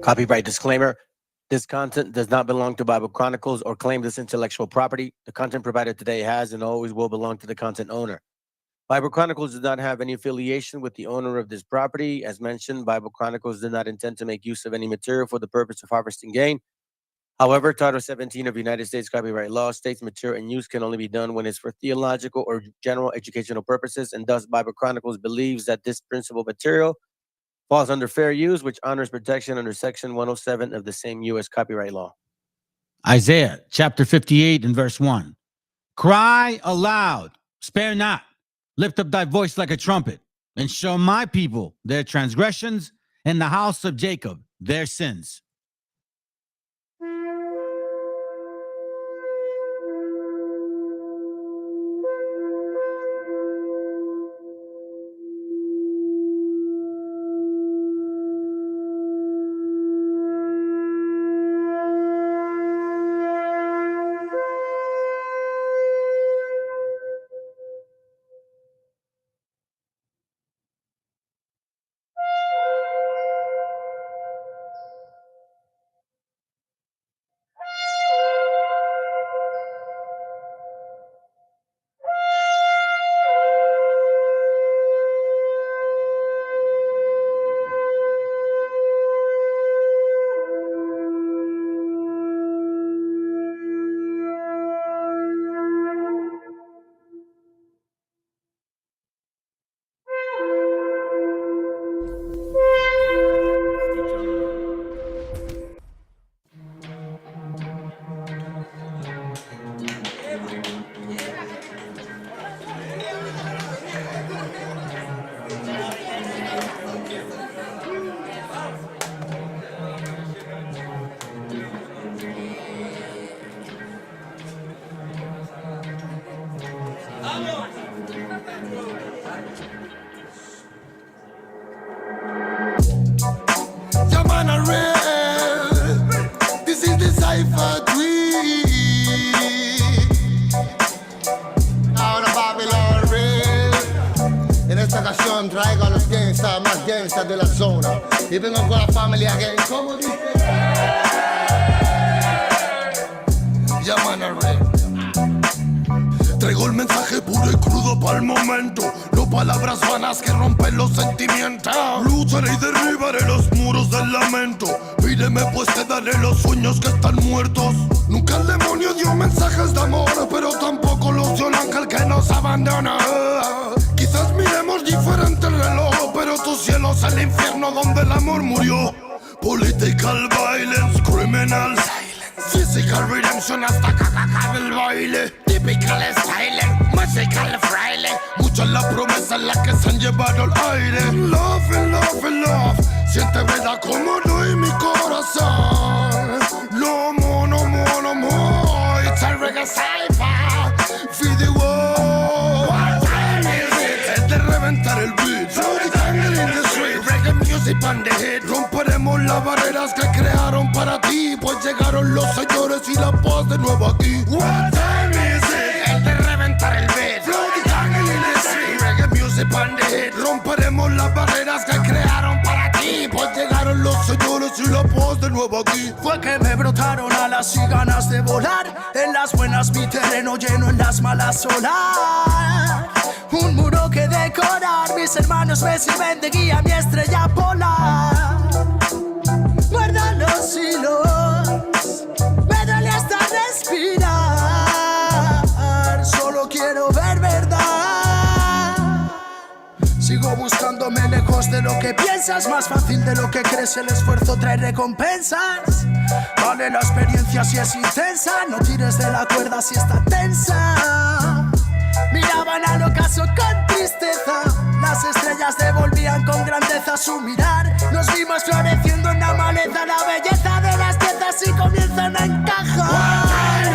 Copyright disclaimer. This content does not belong to Bible Chronicles or claim this intellectual property. The content provided today has and always will belong to the content owner. Bible Chronicles does not have any affiliation with the owner of this property. As mentioned, Bible Chronicles did not intend to make use of any material for the purpose of harvesting gain. However, Title 17 of United States copyright law states material and use can only be done when it's for theological or general educational purposes, and thus Bible Chronicles believes that this principal material falls under fair use, which honors protection under Section 107 of the same U.S. copyright law. Isaiah chapter 58 and verse 1. Cry aloud, spare not, lift up thy voice like a trumpet, and show my people their transgressions and the house of Jacob their sins. This is the cipher tweet. Ahora Babylon real. En esta ocasión traigo a los gangsters más gangsters de la zona. Y vengo con la familia gang. ¿Cómo dice? Llaman a real. Traigo el mensaje puro y crudo para el momento. No palabras vanas que rompen los sentimientos. Lucharé y derribaré los muros del lamento. Pídeme pues te daré los sueños que están muertos. Nunca el demonio dio mensajes de amor, pero tampoco los dio el ángel que nos abandona. Quizás miremos diferente el reloj, pero tu cielo es el infierno donde el amor murió. Political violence, criminal physical redemption hasta caca del baile. Typical style, magical fraile. Mucha es la promesa en la que se han llevado el aire. Love, love, love. Siente verdad como doy mi corazón. No more, no more, no more. It's a reggae cipher. Feed the world. What time is it? Es de reventar el beat. Throw the tangle in the street. Reggae music on the hit. Romperemos las barreras que crearon para ti, pues llegaron los señores y la paz de nuevo aquí. What time is it? Es de reventar el beat. Throw the tangle in the street. Reggae music on the hit. Romperemos las barreras que crearon para ti, pues llegaron los señores y la paz de nuevo aquí. Fue que me brotaron alas y ganas de volar. En las buenas mi terreno lleno, en las malas solar. Un muro que decorar, mis hermanos me sirven de guía, mi estrella polar. Guarda los hilos, me duele hasta respirar. Solo quiero ver verdad. Sigo buscándome lejos de lo que piensas. Más fácil de lo que crees, el esfuerzo trae recompensas. Vale la experiencia si es intensa. No tires de la cuerda si está tensa. Miraban al ocaso con tristeza. Las estrellas devolvían con grandeza su mirar. Nos vimos floreciendo en la maleza. La belleza de las piezas y comienzan a encajar.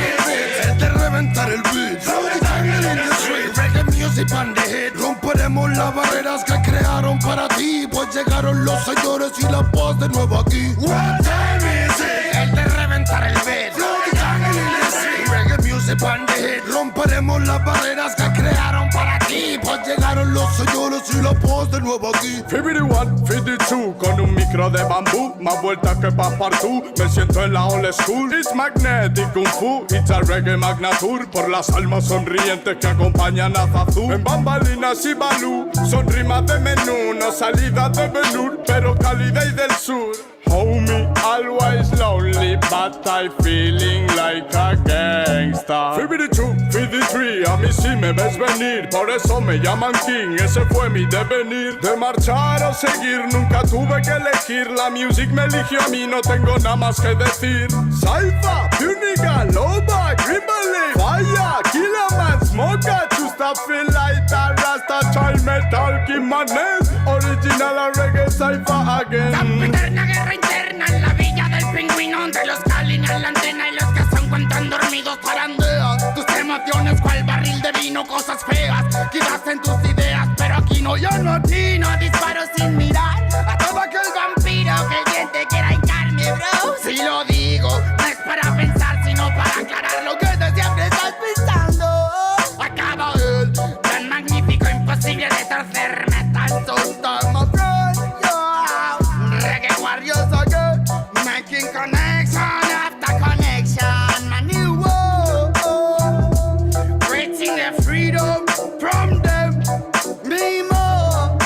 Es de reventar el beat. Throw the tangle in the street. Reggae music on the hit. Romperemos las barreras que crearon para ti, pues llegaron los señores y la paz de nuevo aquí. What time is it? Es de reventar el beat. Throw the tangle in the street. Reggae music on the hit. Romperemos las barreras que crearon para ti, pues llegaron los señores y la paz de nuevo aquí. 51, 52, con un micro de bambú, más vueltas que Passepartout. Me siento en la old school. It's magnetic kung fu, it's a reggae magnatur. Por las almas sonrientes que acompañan a Zazú. En bambalinas y balú, son rimas de menú, no salidas de velour, pero cálida y del sur. Homie, always lonely, but I feeling like a gangsta. 52, 53, a mí sí me ves venir, por eso me llaman King, ese fue mi devenir. De marchar o seguir, nunca tuve que elegir, la music me eligió a mí, no tengo nada más que decir. Saifa, Puniga, Loba, Grimble, Fire, Killerman, Smoker, Chusta, feel like a Rasta, child metal, King Madness, original reggae cipher again. Sempiterna guerra interna en la villa del pingüino, de los que alinean la antena y los que se encuentran dormidos zarandean tus emociones cual barril de vino, cosas feas quizás en tus ideas, pero aquí no, yo no atino, disparo sin mirar a todo aquel vampiro que el diente quiera hincarme, bro. Si lo digo, no es para pensar, sino para aclarar lo que de siempre estás pensando. Acaba el tan magnífico, imposible de torcer metal, so start my friend, yo. Reggae warriors again, making connection after connection, my new world, creating the freedom from them, me more.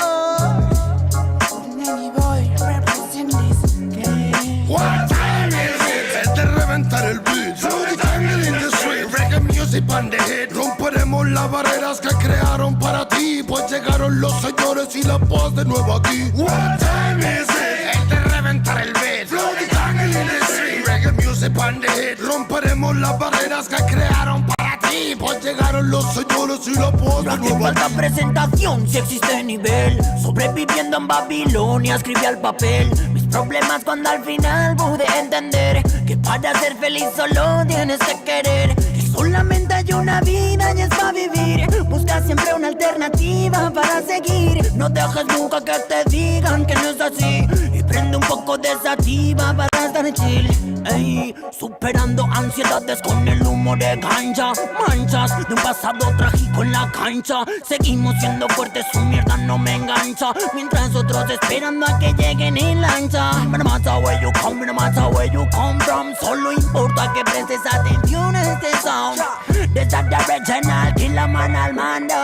Nanny boy, represent this game. What time is it? Es de reventar el beat. Through the jungle in the street. Reggae music on the hit. Romperemos las barreras que crearon para ti, pues llegaron los señores y la paz de nuevo aquí. What time is it? Es de reventar el beat. Through the jungle in the street. Reggae music on the hit. Romperemos las barreras que crearon para ti, pues llegaron los señores y la paz No de hace nuevo falta aquí. presentación si existe nivel. Sobreviviendo en Babilonia escribí al papel mis problemas cuando al final pude entender que para ser feliz solo tienes que querer. Que solamente hay una vida y es para vivir. Busca siempre una alternativa para seguir. No dejes nunca que te digan que no es así. Y prende un poco de sativa para estar chill. Ey, superando ansiedades con el humo de gancha. Manchas de un pasado trágico en la cancha. Seguimos siendo fuertes, su mierda no me engancha. Mientras otros esperando a que lleguen en lancha. No matter where you come, no matter where you come from. Solo importa que prestes atención a este sound. Desde the original, kill la man al mando.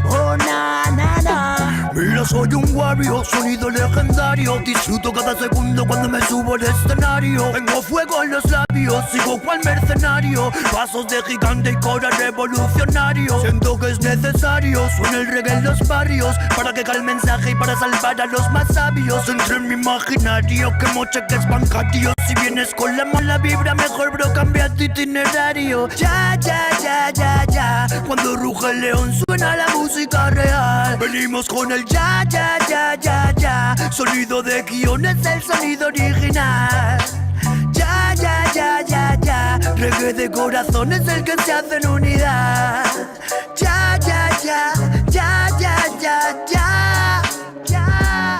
Oh, na, na, na. Mira, soy un warrior, sonido legendario. Disfruto cada segundo cuando me subo al escenario. Tengo fuego en los labios, sigo cual mercenario. Pasos de gigante y cora revolucionario. Siento que es necesario, suena el reggae en los barrios, para que cae el mensaje y para salvar a los más sabios. Entre en mi imaginario, quemo cheques bancarios. Si vienes con la mala vibra, mejor bro, cambia tu itinerario. Ya, ya, ya, ya, ya. Cuando ruge el león suena la música real. Venimos con el ya, ya, ya, ya, ya. Sonido de guión es el sonido original. Ya, ya, ya, ya, ya. Reggae de corazón es el que se hace en unidad. Ya, ya, ya, ya, ya, ya, ya, ya.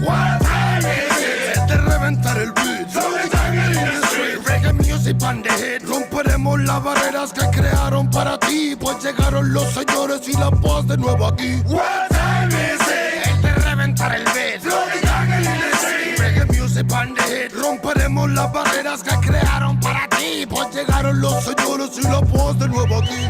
What time is it? Es de reventar el beat. Through the jungle in the street. Reggae music on the hit. Romperemos las barreras que crearon para ti, pues llegaron los señores y la paz de nuevo aquí. What time is it? Es de reventar el beat. Through the jungle in the street. Reggae music on the hit. Romperemos las barreras que crearon para ti, pues llegaron los señores y la paz de nuevo aquí.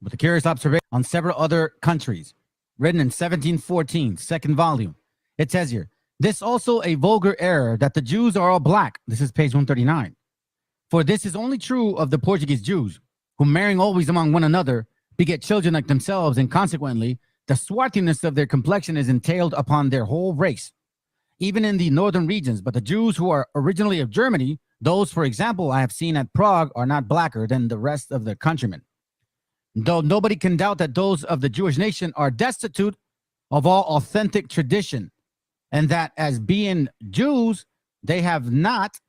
With a curious observation on several other countries, written in 1714, second volume. It says here, this also a vulgar error that the Jews are all black. This is page 139. For this is only true of the Portuguese Jews, who marrying always among one another, beget children like themselves, and consequently, the swarthiness of their complexion is entailed upon their whole race, even in the northern regions. But the Jews who are originally of Germany, those, for example, I have seen at Prague, are not blacker than the rest of the countrymen. Though nobody can doubt that those of the Jewish nation are destitute of all authentic tradition, and that as being Jews, they have not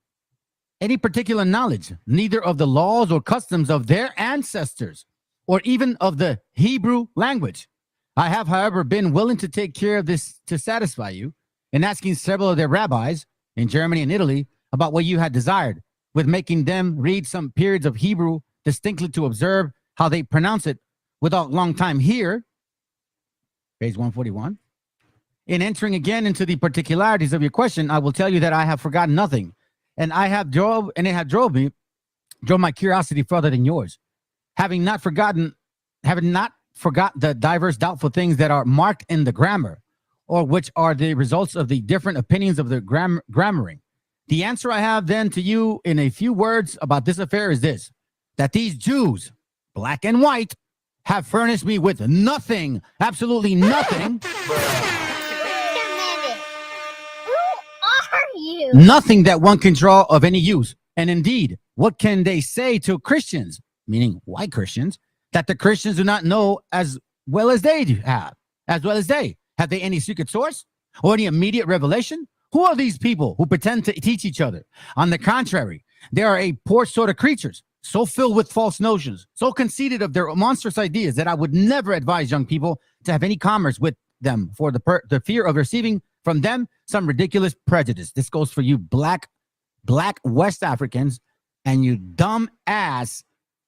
any particular knowledge, neither of the laws or customs of their ancestors, or even of the Hebrew language. I have, however, been willing to take care of this to satisfy you, in asking several of their rabbis in Germany and Italy about what you had desired, with making them read some periods of Hebrew distinctly to observe how they pronounce it without long time here. Page 141. In entering again into the particularities of your question, I will tell you that I have forgotten nothing, and it drove my curiosity further than yours, having not forgot the diverse doubtful things that are marked in the grammar, or which are the results of the different opinions of the grammaring. The answer I have then to you in a few words about this affair is this: that these Jews, black and white, have furnished me with nothing, absolutely nothing. You. Nothing that one can draw of any use. And indeed, what can they say to Christians, meaning white Christians, that the Christians do not know as well as they have? As well as they. Have they any secret source or any immediate revelation? Who are these people who pretend to teach each other? On the contrary, they are a poor sort of creatures, so filled with false notions, so conceited of their monstrous ideas that I would never advise young people to have any commerce with them for the fear of receiving from them some ridiculous prejudice. This goes for you black West Africans and you dumb ass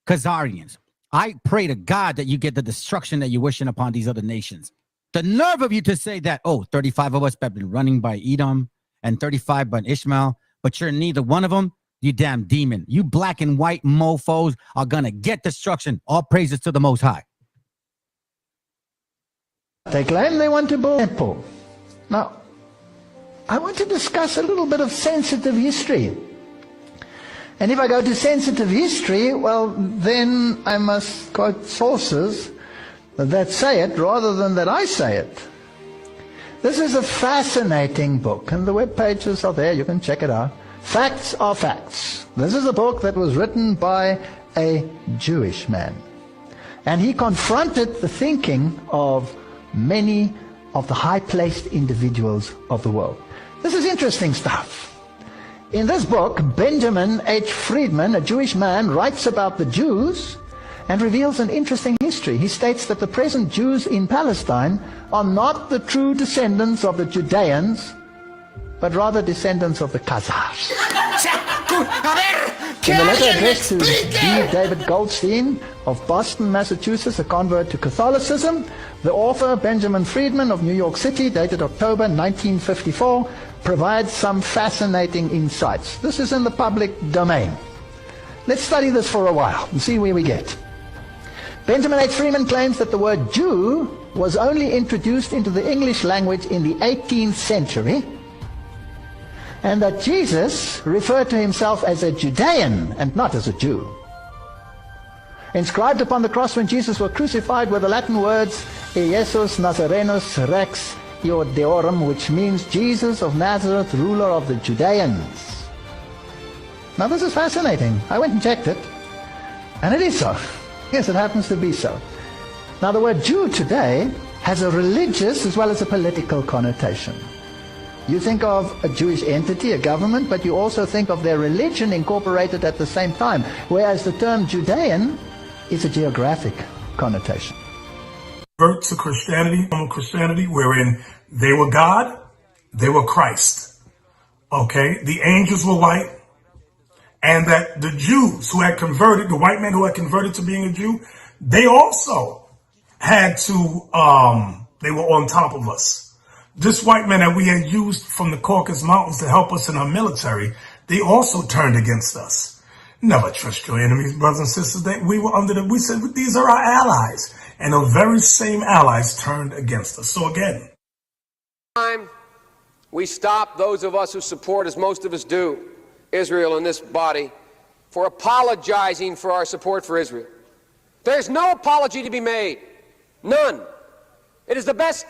Khazarians. I pray to God that you get the destruction that you're wishing upon these other nations. The nerve of you to say that, 35 of us have been running by Edom and 35 by Ishmael, but you're neither one of them, you damn demon. You black and white mofos are going to get destruction. All praises to the Most High. They claim they want to build a temple. Now, I want to discuss a little bit of sensitive history. And if I go to sensitive history, well, then I must quote sources that say it rather than that I say it. This is a fascinating book, and the web pages are there. You can check it out. Facts are facts. This is a book that was written by a Jewish man. And he confronted the thinking of many of the high-placed individuals of the world. This is interesting stuff. In this book, Benjamin H. Friedman, a Jewish man, writes about the Jews and reveals an interesting history. He states that the present Jews in Palestine are not the true descendants of the Judeans, but rather descendants of the Khazars. In the letter addressed to D. David Goldstein of Boston, Massachusetts, a convert to Catholicism, the author, Benjamin Friedman of New York City, dated October 1954, provides some fascinating insights. This is in the public domain. Let's study this for a while and see where we get. Benjamin H. Friedman claims that the word Jew was only introduced into the English language in the 18th century, and that Jesus referred to himself as a Judean and not as a Jew. Inscribed upon the cross when Jesus was crucified were the Latin words Iesus Nazarenus Rex Iodeorum, which means Jesus of Nazareth, ruler of the Judeans. Now this is fascinating. I went and checked it, and it is so. Yes, it happens to be so. Now the word Jew today has a religious as well as a political connotation. You think of a Jewish entity, a government, but you also think of their religion incorporated at the same time, whereas the term Judean is a geographic connotation. Convert to Christianity, wherein they were God, they were Christ. Okay, the angels were white, and that the Jews who had converted, the white men who had converted to being a Jew, they also had to, they were on top of us. This white man that we had used from the Caucasus Mountains to help us in our military, they also turned against us. Never trust your enemies, brothers and sisters. We said, these are our allies. And the very same allies turned against us. So again, we stop those of us who support, as most of us do, Israel in this body, for apologizing for our support for Israel. There's no apology to be made. None. It is the best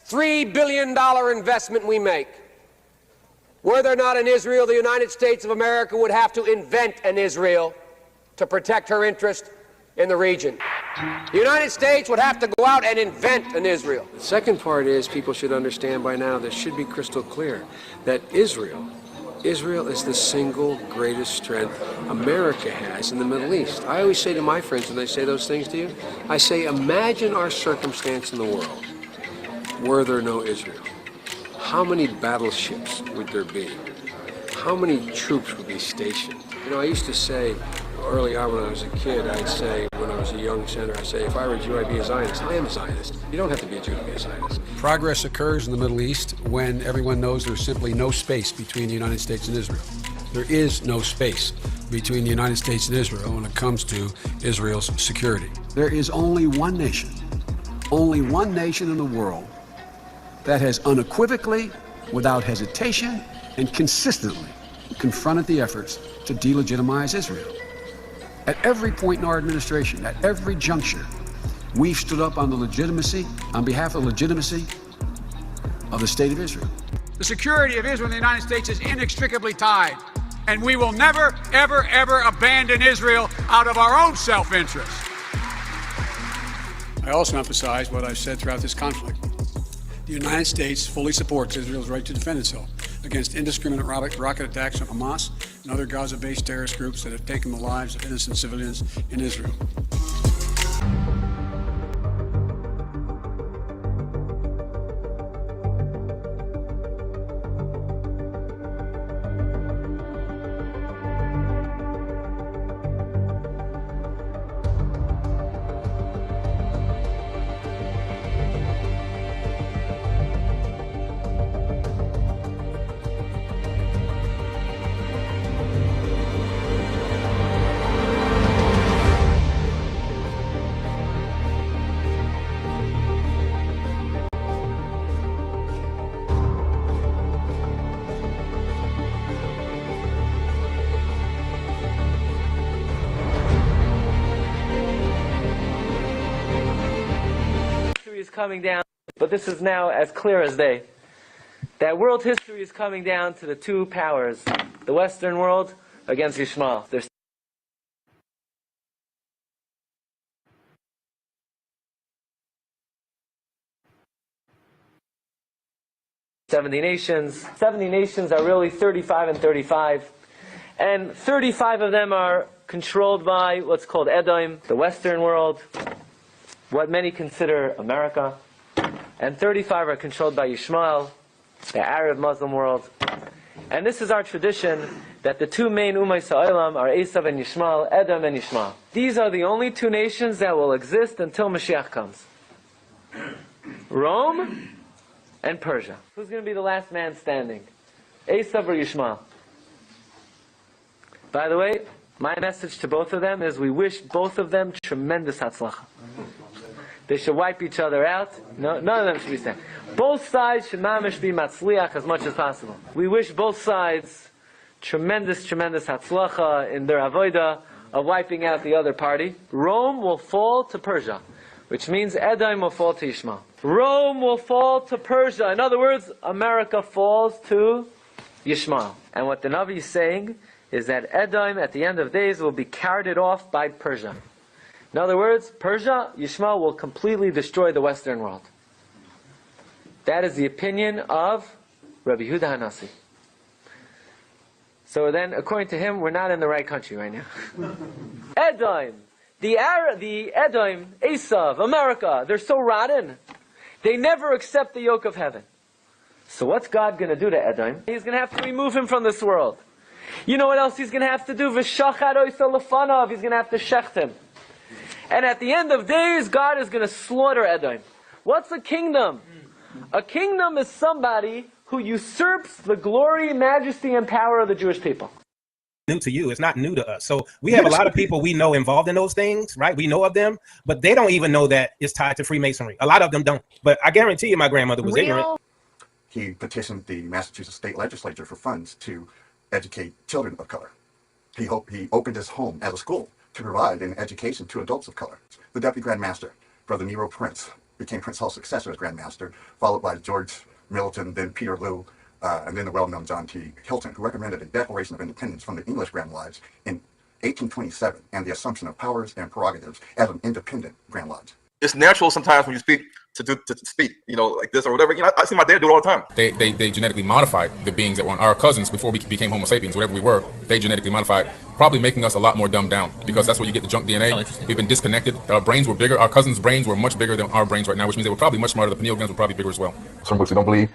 $3 billion investment we make. Were there not an Israel, the United States of America would have to invent an Israel to protect her interest in the region. The United States would have to go out and invent an Israel. The second part is people should understand by now, this should be crystal clear, that Israel is the single greatest strength America has in the Middle East. I always say to my friends when they say those things to you, I say, imagine our circumstance in the world were there no Israel. How many battleships would there be? How many troops would be stationed? You know, I used to say early on when I was a kid, I'd say, when I was a young senator, I'd say, if I were a Jew, I'd be a Zionist. I am a Zionist. You don't have to be a Jew to be a Zionist. Progress occurs in the Middle East when everyone knows there's simply no space between the United States and Israel. There is no space between the United States and Israel when it comes to Israel's security. There is only one nation in the world that has unequivocally, without hesitation, and consistently confronted the efforts to delegitimize Israel. At every point in our administration, at every juncture, we've stood up on behalf of the legitimacy of the state of Israel. The security of Israel and the United States is inextricably tied, and we will never, ever, ever abandon Israel out of our own self-interest. I also emphasize what I've said throughout this conflict. The United States fully supports Israel's right to defend itself against indiscriminate rocket attacks from Hamas and other Gaza-based terrorist groups that have taken the lives of innocent civilians in Israel. Coming down, but this is now as clear as day, that world history is coming down to the two powers, the Western world against Yishmael. There's 70 nations. 70 nations are really 35 and 35. And 35 of them are controlled by what's called Edom, the Western world, what many consider America. And 35 are controlled by Yishmael, the Arab Muslim world. And this is our tradition, that the two main Ummah Sa'olam are Esav and Yishmael, Edom and Yishmael. These are the only two nations that will exist until Mashiach comes. Rome and Persia. Who's going to be the last man standing? Esav or Yishmael? By the way, my message to both of them is we wish both of them tremendous hatzlacha. They should wipe each other out. No, none of them should be standing. Both sides should mamish be matzliach as much as possible. We wish both sides tremendous hatzlacha in their avodah of wiping out the other party. Rome will fall to Persia, which means Edom will fall to Yishmael. Rome will fall to Persia. In other words, America falls to Yishmael. And what the Navi is saying is that Edom, at the end of days, will be carried off by Persia. In other words, Persia, Yishmael will completely destroy the Western world. That is the opinion of Rabbi Yehuda Hanassi. So then, according to him, we're not in the right country right now. Edom, the Edom, Esav, America, they're so rotten. They never accept the yoke of heaven. So what's God going to do to Edom? He's going to have to remove him from this world. You know what else he's going to have to do? V'shachad oisa lefanav. He's going to have to shecht him. And at the end of days, God is going to slaughter Edom. What's a kingdom? A kingdom is somebody who usurps the glory, majesty, and power of the Jewish people. New to you, it's not new to us. So we have a lot of people we know involved in those things, right? We know of them, but they don't even know that it's tied to Freemasonry. A lot of them don't. But I guarantee you my grandmother was ignorant. He petitioned the Massachusetts state legislature for funds to educate children of color. He opened his home as a school to provide an education to adults of color. The Deputy Grand Master, Brother Nero Prince, became Prince Hall's successor as Grand Master, followed by George Middleton, then Peter Lew, and then the well-known John T. Hilton, who recommended a Declaration of Independence from the English Grand Wives in 1827, and the assumption of powers and prerogatives as an independent Grand Lodge. It's natural sometimes when you speak to speak, like this or whatever. I see my dad do it all the time. They genetically modified the beings that were our cousins before we became Homo sapiens, whatever we were. They genetically modified, probably making us a lot more dumbed down, because that's where you get the junk DNA. We've been disconnected. Our brains were bigger. Our cousins' brains were much bigger than our brains right now, which means they were probably much smarter. The pineal glands were probably bigger as well. Some books you don't believe.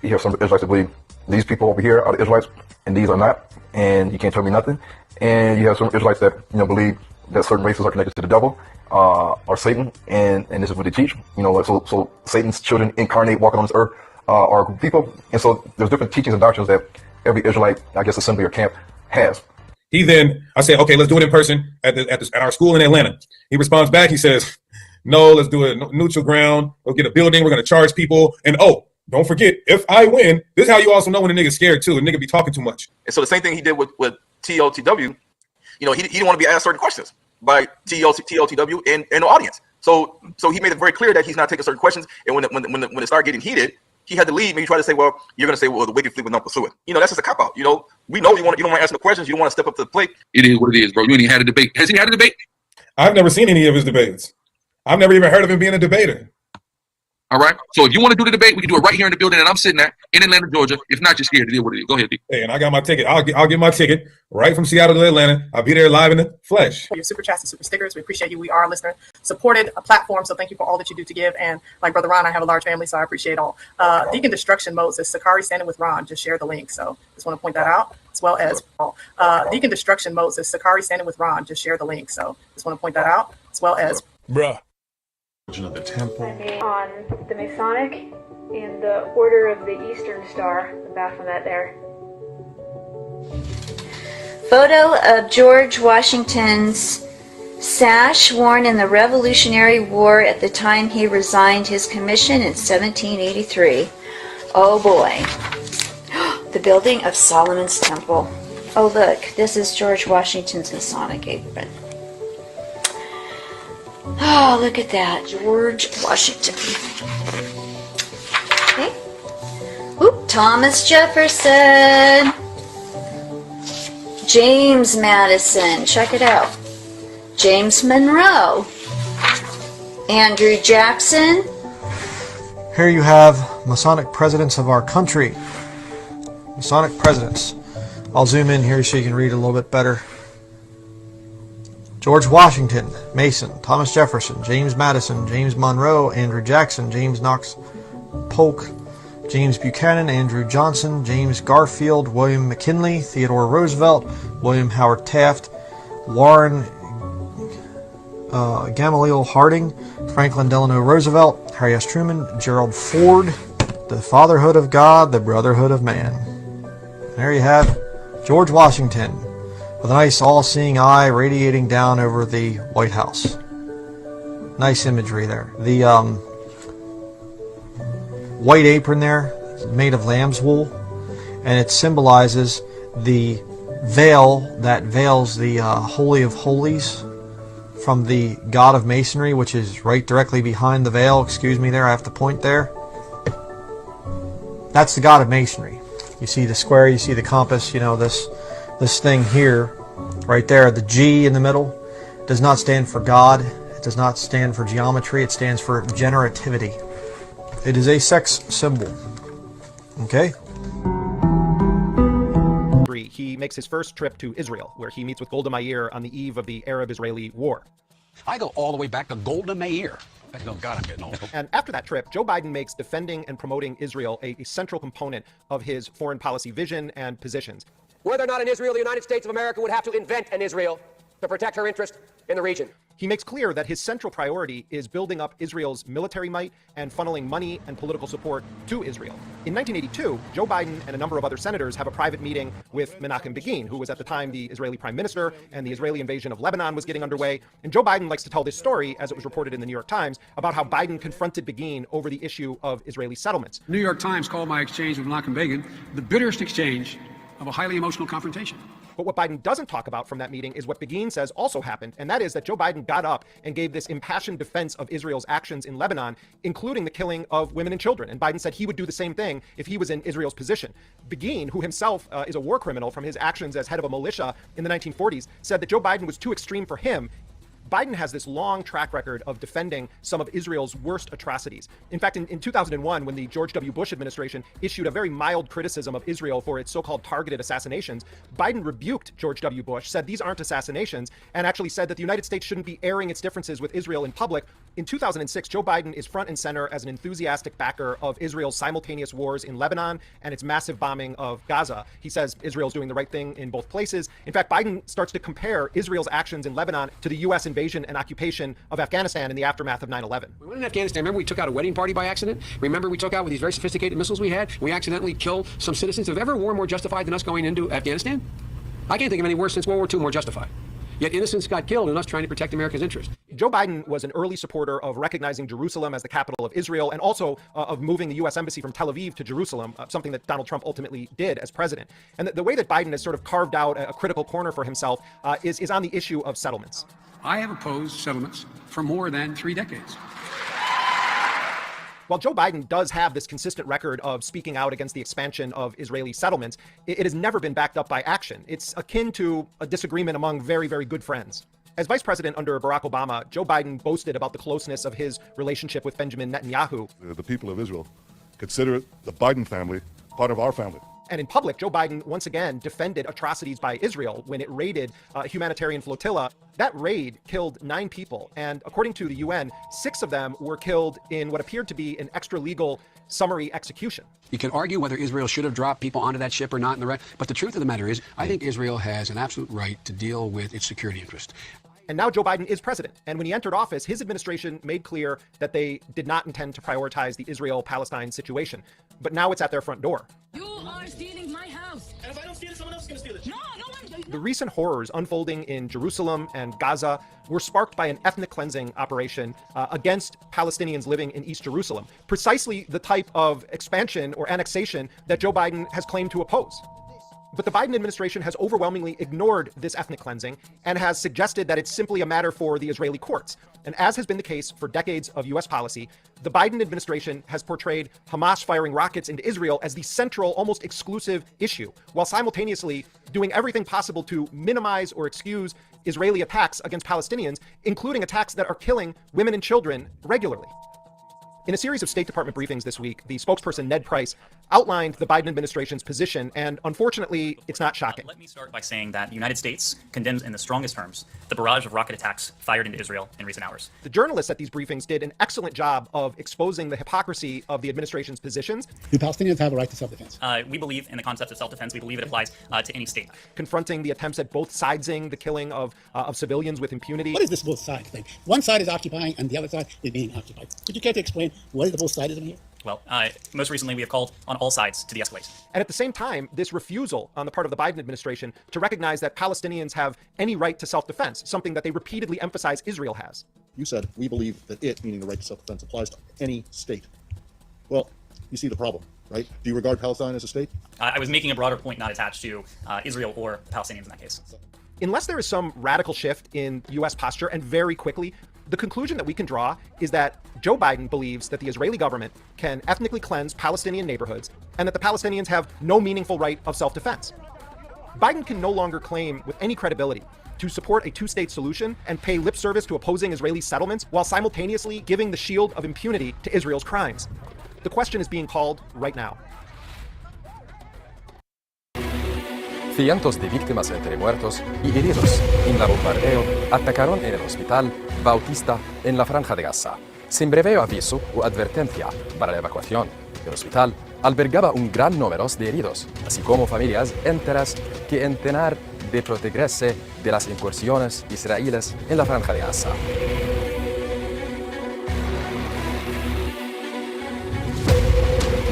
You have some Israelites that believe these people over here are the Israelites and these are not, and you can't tell me nothing. And you have some Israelites that believe that certain races are connected to the devil, or Satan, and this is what they teach. So Satan's children incarnate, walking on this earth, are people, and so there's different teachings and doctrines that every Israelite, I guess, assembly or camp has. I say, okay, let's do it in person at our school in Atlanta. He responds back, he says, no, let's do it neutral ground. We'll get a building. We're going to charge people. And don't forget, if I win, this is how you also know when a nigga's scared too. A nigga be talking too much. And so the same thing he did with TOTW, he didn't want to be asked certain questions by TOTW and the audience. So he made it very clear that he's not taking certain questions. And when it started getting heated, he had to leave. And he tried to say, well, you're going to say, well, the wicked flee will not pursue it. That's just a cop out. We know you don't want to answer the questions. You don't want to step up to the plate. It is what it is, bro. You ain't even had a debate. Has he had a debate? I've never seen any of his debates. I've never even heard of him being a debater. All right. So if you want to do the debate, we can do it right here in the building that I'm sitting at in Atlanta, Georgia. If not, you're scared to deal with it. Go ahead, D. Hey, and I got my ticket. I'll get my ticket right from Seattle to Atlanta. I'll be there live in the flesh. Your super chats and super stickers. We appreciate you. We are a listener supported a platform. So thank you for all that you do to give. And like Brother Ron, I have a large family, so I appreciate all. Deacon Destruction Mode says Sakari standing with Ron. Just share the link. So just want to point that out, as well as Deacon Destruction Mode says Sakari standing with Ron. Just share the link. So just want to point that out, as well as bruh. Of the temple. On the Masonic and the Order of the Eastern Star, the Baphomet there. Photo of George Washington's sash worn in the Revolutionary War at the time he resigned his commission in 1783. Oh boy. The building of Solomon's Temple. Oh look, this is George Washington's Masonic apron. Oh, look at that. George Washington. Okay. Oop, Thomas Jefferson. James Madison. Check it out. James Monroe. Andrew Jackson. Here you have Masonic presidents of our country. Masonic presidents. I'll zoom in here so you can read a little bit better. George Washington, Mason, Thomas Jefferson, James Madison, James Monroe, Andrew Jackson, James Knox Polk, James Buchanan, Andrew Johnson, James Garfield, William McKinley, Theodore Roosevelt, William Howard Taft, Warren Gamaliel Harding, Franklin Delano Roosevelt, Harry S. Truman, Gerald Ford, the fatherhood of God, the brotherhood of man. There you have George Washington, with a nice all-seeing eye radiating down over the White House. Nice imagery there. The white apron there is made of lamb's wool, and it symbolizes the veil that veils the Holy of Holies from the God of Masonry, which is right directly behind the veil. Excuse me there, I have to point there. That's the God of Masonry. You see the square, you see the compass, this thing here, right there, the G in the middle, does not stand for God. It does not stand for geometry. It stands for generativity. It is a sex symbol. Okay? He makes his first trip to Israel, where he meets with Golda Meir on the eve of the Arab-Israeli War. I go all the way back to Golda Meir. Oh God, I'm getting old. And after that trip, Joe Biden makes defending and promoting Israel a central component of his foreign policy vision and positions. Were there not an Israel, the United States of America would have to invent an Israel to protect her interest in the region. He makes clear that his central priority is building up Israel's military might and funneling money and political support to Israel. In 1982, Joe Biden and a number of other senators have a private meeting with Menachem Begin, who was at the time the Israeli prime minister, and the Israeli invasion of Lebanon was getting underway. And Joe Biden likes to tell this story, as it was reported in the New York Times, about how Biden confronted Begin over the issue of Israeli settlements. New York Times called my exchange with Menachem Begin the bitterest exchange of a highly emotional confrontation. But what Biden doesn't talk about from that meeting is what Begin says also happened, and that is that Joe Biden got up and gave this impassioned defense of Israel's actions in Lebanon, including the killing of women and children. And Biden said he would do the same thing if he was in Israel's position. Begin, who himself is a war criminal from his actions as head of a militia in the 1940s, said that Joe Biden was too extreme for him. Biden has this long track record of defending some of Israel's worst atrocities. In fact, in 2001, when the George W. Bush administration issued a very mild criticism of Israel for its so-called targeted assassinations, Biden rebuked George W. Bush, said these aren't assassinations, and actually said that the United States shouldn't be airing its differences with Israel in public. In 2006, Joe Biden is front and center as an enthusiastic backer of Israel's simultaneous wars in Lebanon and its massive bombing of Gaza. He says Israel's doing the right thing in both places. In fact, Biden starts to compare Israel's actions in Lebanon to the U.S. invasion and occupation of Afghanistan in the aftermath of 9/11. We went in Afghanistan. Remember, we took out a wedding party by accident? Remember, we took out with these very sophisticated missiles we had? We accidentally killed some citizens. Have ever war more justified than us going into Afghanistan? I can't think of any worse since World War II more justified. Yet innocents got killed in us trying to protect America's interests. Joe Biden was an early supporter of recognizing Jerusalem as the capital of Israel and also of moving the U.S. embassy from Tel Aviv to Jerusalem, something that Donald Trump ultimately did as president. And the way that Biden has sort of carved out a critical corner for himself is on the issue of settlements. I have opposed settlements for more than 3 decades. While Joe Biden does have this consistent record of speaking out against the expansion of Israeli settlements, it has never been backed up by action. It's akin to a disagreement among very, very good friends. As vice president under Barack Obama, Joe Biden boasted about the closeness of his relationship with Benjamin Netanyahu. The people of Israel consider the Biden family part of our family. And in public, Joe Biden once again defended atrocities by Israel when it raided a humanitarian flotilla. That raid killed 9 people, and according to the UN, 6 of them were killed in what appeared to be an extra-legal summary execution. You can argue whether Israel should have dropped people onto that ship or not, but the truth of the matter is, I think Israel has an absolute right to deal with its security interest. And now Joe Biden is president. And when he entered office, his administration made clear that they did not intend to prioritize the Israel-Palestine situation. But now it's at their front door. You are stealing my house. And if I don't steal it, someone else is going to steal it. No one. The recent horrors unfolding in Jerusalem and Gaza were sparked by an ethnic cleansing operation against Palestinians living in East Jerusalem. Precisely the type of expansion or annexation that Joe Biden has claimed to oppose. But the Biden administration has overwhelmingly ignored this ethnic cleansing and has suggested that it's simply a matter for the Israeli courts. And as has been the case for decades of U.S. policy, the Biden administration has portrayed Hamas firing rockets into Israel as the central, almost exclusive issue, while simultaneously doing everything possible to minimize or excuse Israeli attacks against Palestinians, including attacks that are killing women and children regularly. In a series of State Department briefings this week, the spokesperson Ned Price outlined the Biden administration's position, and unfortunately, it's not shocking. Let me start by saying that the United States condemns in the strongest terms the barrage of rocket attacks fired into Israel in recent hours. The journalists at these briefings did an excellent job of exposing the hypocrisy of the administration's positions. Do Palestinians have a right to self-defense? We believe in the concept of self-defense. We believe it applies to any state. Confronting the attempts at both sidesing the killing of civilians with impunity. What is this both sides thing? One side is occupying and the other side is being occupied. Would you care to explain what is the both sides in here? Well, most recently we have called on all sides to de-escalate. And at the same time, this refusal on the part of the Biden administration to recognize that Palestinians have any right to self-defense, something that they repeatedly emphasize Israel has. You said, we believe that it, meaning the right to self-defense, applies to any state. Well, you see the problem, right? Do you regard Palestine as a state? I was making a broader point not attached to Israel or Palestinians in that case. Unless there is some radical shift in U.S. posture, and very quickly, the conclusion that we can draw is that Joe Biden believes that the Israeli government can ethnically cleanse Palestinian neighborhoods and that the Palestinians have no meaningful right of self-defense. Biden can no longer claim with any credibility to support a two-state solution and pay lip service to opposing Israeli settlements while simultaneously giving the shield of impunity to Israel's crimes. The question is being called right now. Cientos de víctimas entre muertos y heridos en la bombardeo atacaron en el hospital Bautista en la Franja de Gaza. Sin breve aviso o advertencia para la evacuación, el hospital albergaba un gran número de heridos, así como familias enteras que intentan de protegerse de las incursiones israelíes en la Franja de Gaza.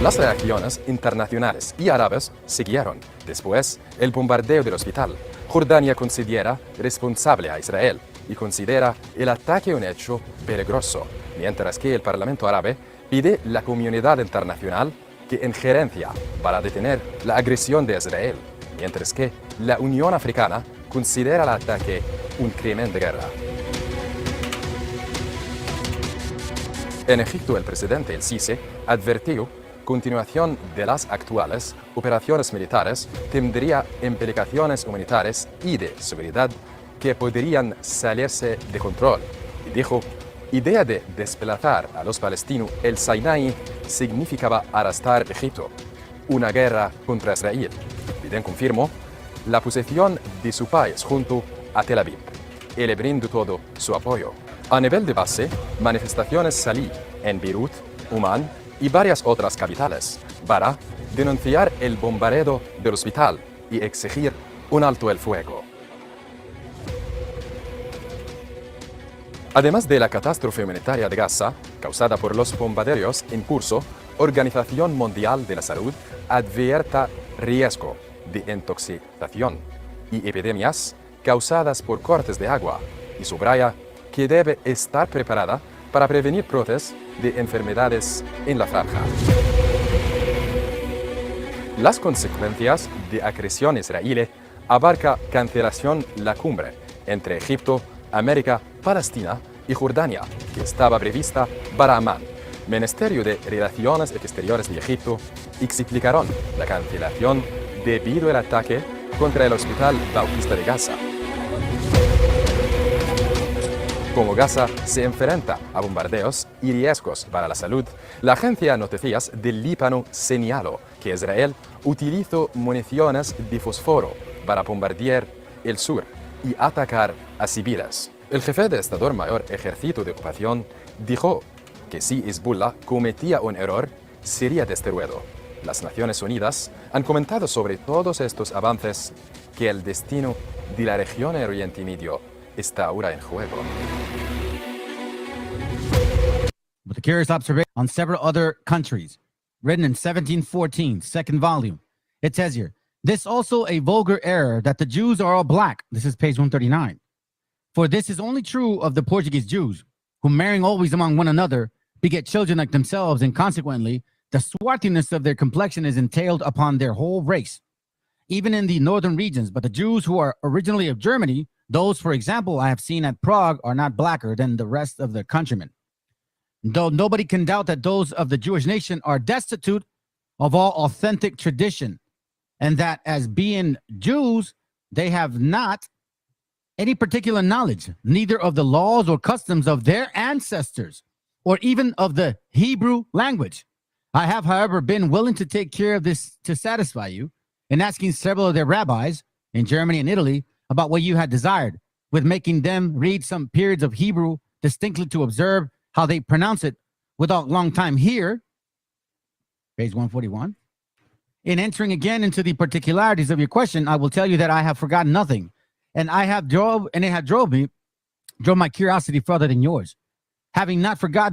Las reacciones internacionales y árabes siguieron. Después, el bombardeo del hospital. Jordania considera responsable a Israel y considera el ataque un hecho peligroso, mientras que el Parlamento árabe pide a la comunidad internacional que injerencia para detener la agresión de Israel. mientras que la Unión Africana considera el ataque un crimen de guerra. En Egipto, el presidente El Sisi advirtió continuación de las actuales operaciones militares tendría implicaciones humanitarias y de seguridad que podrían salirse de control. Y dijo, idea de desplazar a los palestinos el Sinai significaba arrastrar Egipto, una guerra contra Israel. Biden confirmó la posición de su país junto a Tel Aviv y le brindó todo su apoyo. A nivel de base, manifestaciones salí en Beirut, Omán y varias otras capitales para denunciar el bombardeo del hospital y exigir un alto el fuego. Además de la catástrofe humanitaria de Gaza, causada por los bombardeos en curso, Organización Mundial de la Salud advierte riesgo de intoxicación y epidemias causadas por cortes de agua y subraya que debe estar preparada para prevenir brotes de enfermedades en la franja. Las consecuencias de agresión israelí abarca cancelación la cumbre entre Egipto, América, Palestina y Jordania, que estaba prevista para Amán. Ministerio de Relaciones Exteriores de Egipto explicaron la cancelación debido al ataque contra el Hospital Bautista de Gaza. Como Gaza se enfrenta a bombardeos y riesgos para la salud, la agencia de noticias del Líbano señaló que Israel utilizó municiones de fósforo para bombardear el sur y atacar a civiles. El jefe de Estado Mayor Ejército de Ocupación dijo que si Hezbollah cometía un error, sería destruido. Las Naciones Unidas han comentado sobre todos estos avances que el destino de la región de Oriente Medio está ahora en juego. With a curious observation on several other countries, written in 1714, second volume. It says here, this also a vulgar error that the Jews are all black. This is page 139. For this is only true of the Portuguese Jews, who marrying always among one another, beget children like themselves, and consequently, the swarthiness of their complexion is entailed upon their whole race, even in the northern regions. But the Jews who are originally of Germany, those, for example, I have seen at Prague, are not blacker than the rest of their countrymen. Though nobody can doubt that those of the Jewish nation are destitute of all authentic tradition, and that as being Jews, they have not any particular knowledge, neither of the laws or customs of their ancestors, or even of the Hebrew language. I have, however, been willing to take care of this to satisfy you in asking several of their rabbis in Germany and Italy about what you had desired, with making them read some periods of Hebrew distinctly to observe how they pronounce it without long time here, page 141. In entering again into the particularities of your question, I will tell you that I have forgotten nothing, and it drove my curiosity further than yours, having not forgot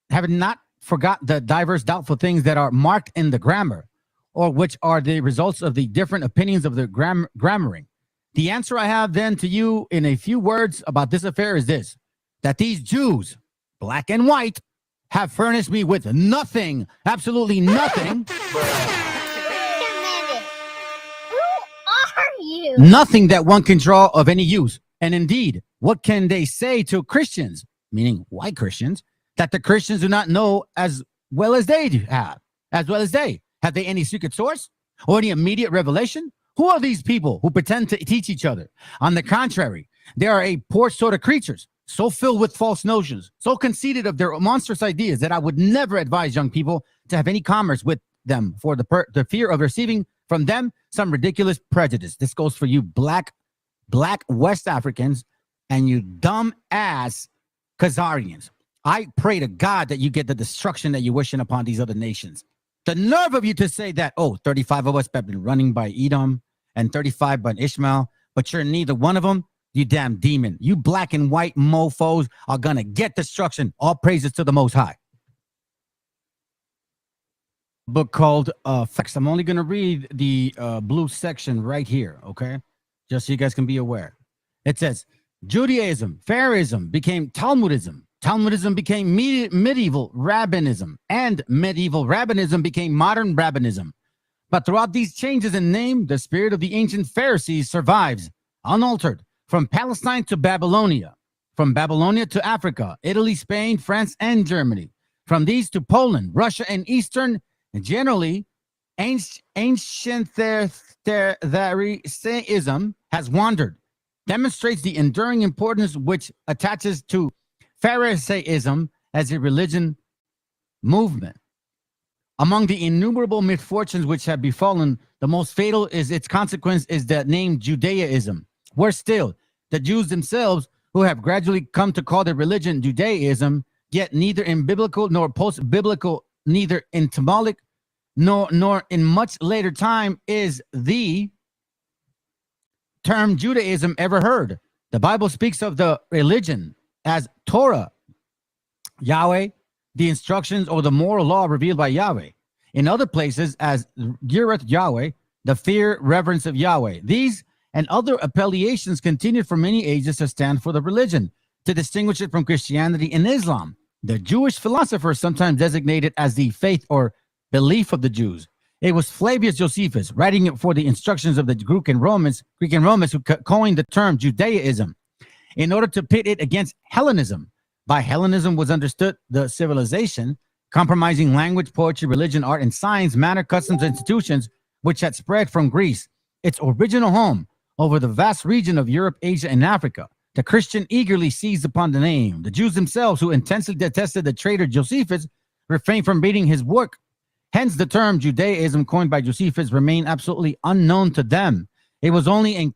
the diverse doubtful things that are marked in the grammar, or which are the results of the different opinions of the grammaring. The answer I have then to you in a few words about this affair is this, that these Jews, black and white, have furnished me with nothing, absolutely nothing. Nothing that one can draw of any use. And indeed, what can they say to Christians, meaning white Christians, that the Christians do not know as well as they have? As well as they? Have they any secret source or any immediate revelation? Who are these people who pretend to teach each other? On the contrary, they are a poor sort of creatures, so filled with false notions, so conceited of their monstrous ideas that I would never advise young people to have any commerce with them for the fear of receiving from them some ridiculous prejudice. This goes for you black West Africans and you dumb ass Khazarians. I pray to God that you get the destruction that you're wishing upon these other nations. The nerve of you to say that, 35 of us have been running by Edom and 35 by Ishmael, but you're neither one of them. You damn demon. You black and white mofos are going to get destruction. All praises to the Most High. Book called Facts. I'm only going to read the blue section right here, okay? Just so you guys can be aware. It says, Judaism, Pharaohism became Talmudism. Talmudism became medieval rabbinism. And medieval rabbinism became modern rabbinism. But throughout these changes in name, the spirit of the ancient Pharisees survives, unaltered, from Palestine to Babylonia, from Babylonia to Africa, Italy, Spain, France, and Germany, from these to Poland, Russia, and Eastern, and generally, ancient Pharisaism has wandered, demonstrates the enduring importance which attaches to Pharisaism as a religion movement. Among the innumerable misfortunes which have befallen, the most fatal is its consequence is the name Judaism. Worse still, the Jews themselves, who have gradually come to call their religion Judaism, yet neither in biblical nor post-biblical, neither in Talmudic nor in much later time is the term Judaism ever heard. The Bible speaks of the religion as Torah, Yahweh, the instructions or the moral law revealed by Yahweh. In other places as Yireth Yahweh, the fear, reverence of Yahweh. These and other appellations continued for many ages to stand for the religion, to distinguish it from Christianity and Islam. The Jewish philosophers sometimes designated as the faith or belief of the Jews. It was Flavius Josephus, writing it for the instructions of the Greek and Romans who coined the term Judaism in order to pit it against Hellenism. By Hellenism was understood the civilization, compromising language, poetry, religion, art, and science, manner, customs, institutions, which had spread from Greece, its original home, over the vast region of Europe, Asia, and Africa. The Christian eagerly seized upon the name. The Jews themselves, who intensely detested the traitor Josephus, refrained from reading his work. Hence, the term Judaism coined by Josephus remained absolutely unknown to them. It was only in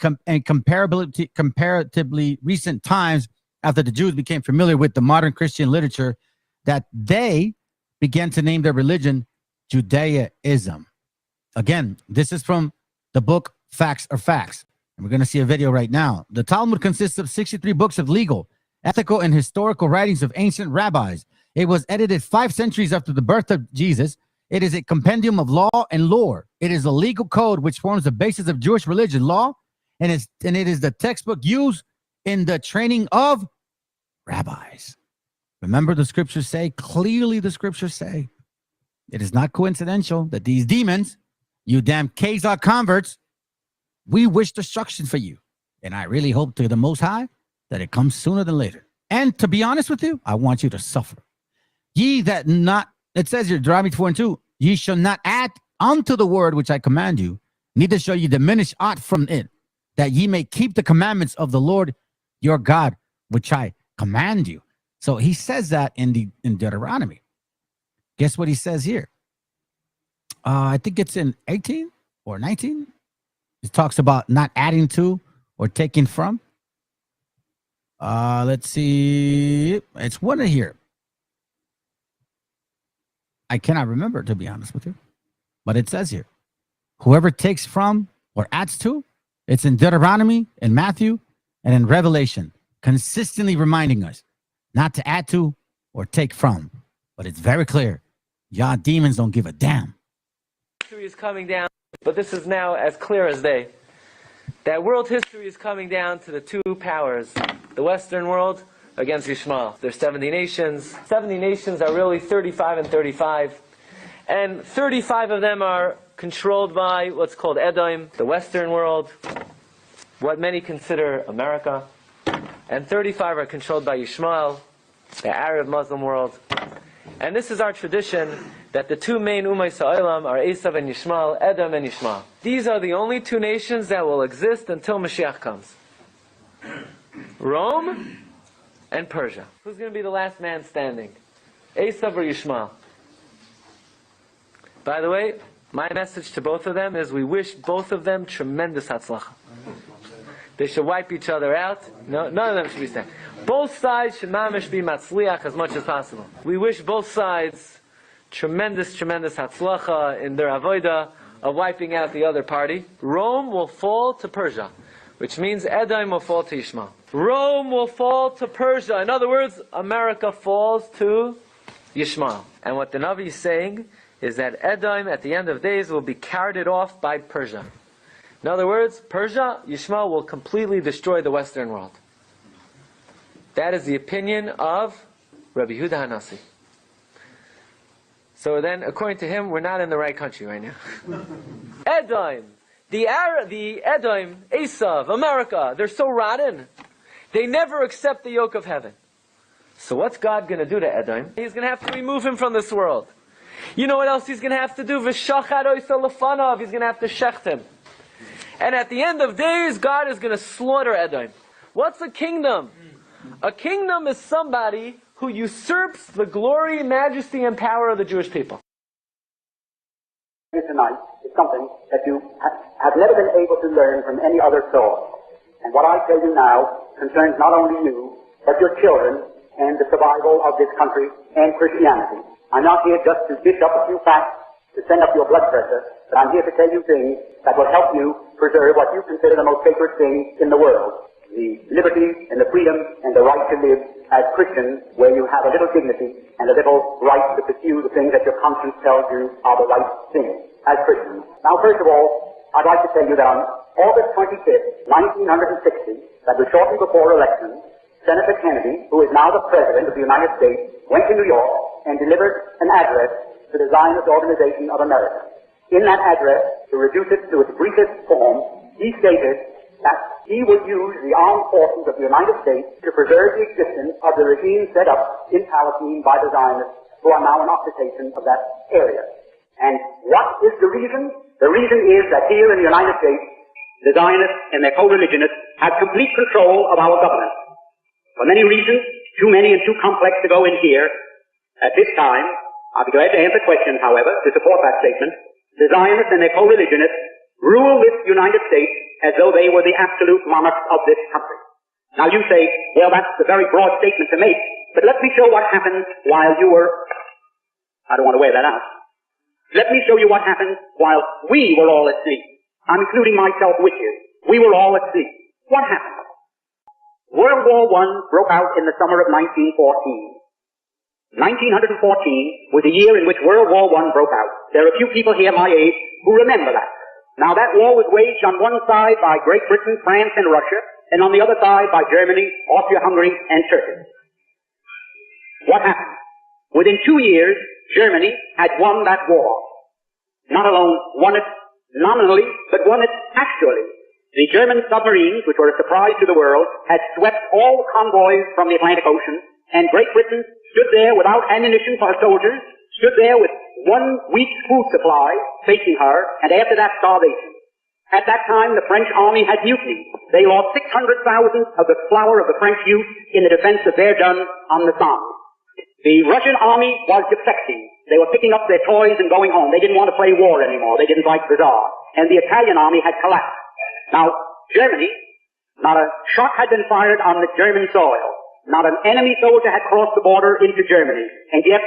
comparatively recent times, after the Jews became familiar with the modern Christian literature, that they began to name their religion Judaism. Again, this is from the book Facts Are Facts. And we're going to see a video right now. The Talmud consists of 63 books of legal, ethical, and historical writings of ancient rabbis. It was edited 5 centuries after the birth of Jesus. It is a compendium of law and lore. It is a legal code which forms the basis of Jewish religion, law, and it is the textbook used in the training of rabbis. Remember, the scriptures say, clearly the scriptures say, it is not coincidental that these demons, you damn Khazar converts, we wish destruction for you. And I really hope to the Most High that it comes sooner than later. And to be honest with you, I want you to suffer. Ye that not, it says here, Deuteronomy 4:2, ye shall not add unto the word which I command you, neither shall ye diminish aught from it, that ye may keep the commandments of the Lord your God, which I command you. So he says that in Deuteronomy. Guess what he says here? I think it's in 18 or 19. It talks about not adding to or taking from. Let's see. It's one of here. I cannot remember, to be honest with you. But it says here, whoever takes from or adds to, it's in Deuteronomy, in Matthew, and in Revelation, consistently reminding us not to add to or take from. But it's very clear. Y'all demons don't give a damn. History is coming down, but this is now as clear as day. That world history is coming down to the two powers, the Western world against Yishmael. There's 70 nations. 70 nations are really 35 and 35. And 35 of them are controlled by what's called Edom, the Western world, what many consider America. And 35 are controlled by Yishmael, the Arab Muslim world. And this is our tradition, that the two main Ummah Sa'olam are Esav and Yishmael, Edom and Yishmael. These are the only two nations that will exist until Mashiach comes. Rome and Persia. Who's going to be the last man standing? Esav or Yishmael? By the way, my message to both of them is we wish both of them tremendous hatzlacha. They should wipe each other out. No, none of them should be standing. Both sides should mamish be matzliach as much as possible. We wish both sides tremendous hatzlacha in their avodah of wiping out the other party. Rome will fall to Persia, which means Edom will fall to Yishmael. Rome will fall to Persia. In other words, America falls to Yishmael. And what the Navi is saying is that Edom at the end of days will be carried off by Persia. In other words, Persia, Yishmael will completely destroy the Western world. That is the opinion of Rabbi Yehuda Hanassi. So then, according to him, we're not in the right country right now. Edom, the Edom, Esav, America, they're so rotten. They never accept the yoke of heaven. So what's God going to do to Edom? He's going to have to remove him from this world. You know what else he's going to have to do? V'shachad oisa lefanav. He's going to have to shecht him. And at the end of days, God is going to slaughter Edom. What's a kingdom? A kingdom is somebody who usurps the glory, majesty, and power of the Jewish people. Tonight is something that you have never been able to learn from any other source. And what I tell you now concerns not only you, but your children and the survival of this country and Christianity. I'm not here just to dish up a few facts to send up your blood pressure, but I'm here to tell you things that will help you preserve what you consider the most sacred thing in the world. The liberty and the freedom and the right to live as Christians, where you have a little dignity and a little right to pursue the things that your conscience tells you are the right things as Christians. Now, first of all, I'd like to tell you that on August 25th, 1960, that was shortly before election, Senator Kennedy, who is now the President of the United States, went to New York and delivered an address to the Zionist Organization of America. In that address, to reduce it to its briefest form, he stated that he would use the armed forces of the United States to preserve the existence of the regime set up in Palestine by the Zionists, who are now in occupation of that area. And what is the reason? The reason is that here in the United States, the Zionists and their co-religionists have complete control of our government. For many reasons, too many and too complex to go in here at this time. I'll be glad to answer questions, however, to support that statement. The Zionists and their co-religionists rule this United States as though they were the absolute monarchs of this country. Now you say, well, that's a very broad statement to make, but let me show what happened while you were... I don't want to wear that out. Let me show you what happened while we were all at sea. I'm including myself with you. We were all at sea. What happened? World War I broke out in the summer of 1914. 1914 was the year in which World War I broke out. There are a few people here my age who remember that. Now that war was waged on one side by Great Britain, France, and Russia, and on the other side by Germany, Austria-Hungary, and Turkey. What happened? Within 2 years, Germany had won that war. Not alone won it nominally, but won it actually. The German submarines, which were a surprise to the world, had swept all convoys from the Atlantic Ocean, and Great Britain stood there without ammunition for her soldiers, stood there with 1 week's food supply facing her, and after that, starvation. At that time, the French army had mutinied. They lost 600,000 of the flower of the French youth in the defense of Verdun on the Somme. The Russian army was defecting. They were picking up their toys and going home. They didn't want to play war anymore. They didn't like the Tsar. And the Italian army had collapsed. Now, Germany, not a shot had been fired on the German soil. Not an enemy soldier had crossed the border into Germany. And yet,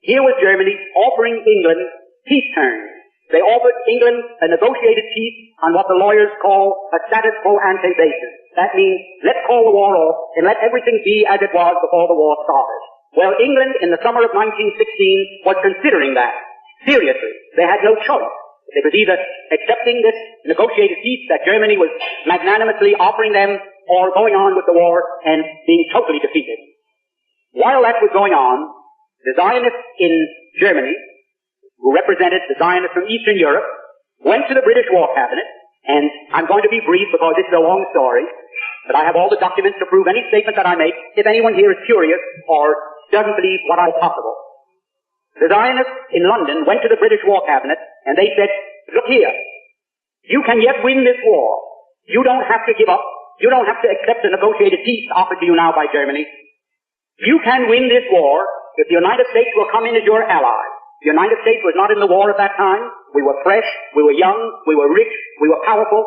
here was Germany offering England peace terms. They offered England a negotiated peace on what the lawyers call a status quo ante basis. That means, let's call the war off and let everything be as it was before the war started. Well, England in the summer of 1916 was considering that. Seriously. They had no choice. It was either accepting this negotiated peace that Germany was magnanimously offering them, or going on with the war and being totally defeated. While that was going on, the Zionists in Germany, who represented the Zionists from Eastern Europe, went to the British War Cabinet, and I'm going to be brief because this is a long story, but I have all the documents to prove any statement that I make if anyone here is curious or doesn't believe what is possible. The Zionists in London went to the British War Cabinet, and they said, look here, you can yet win this war. You don't have to give up. You don't have to accept the negotiated peace offered to you now by Germany. You can win this war if the United States will come in as your ally. The United States was not in the war at that time. We were fresh, we were young, we were rich, we were powerful.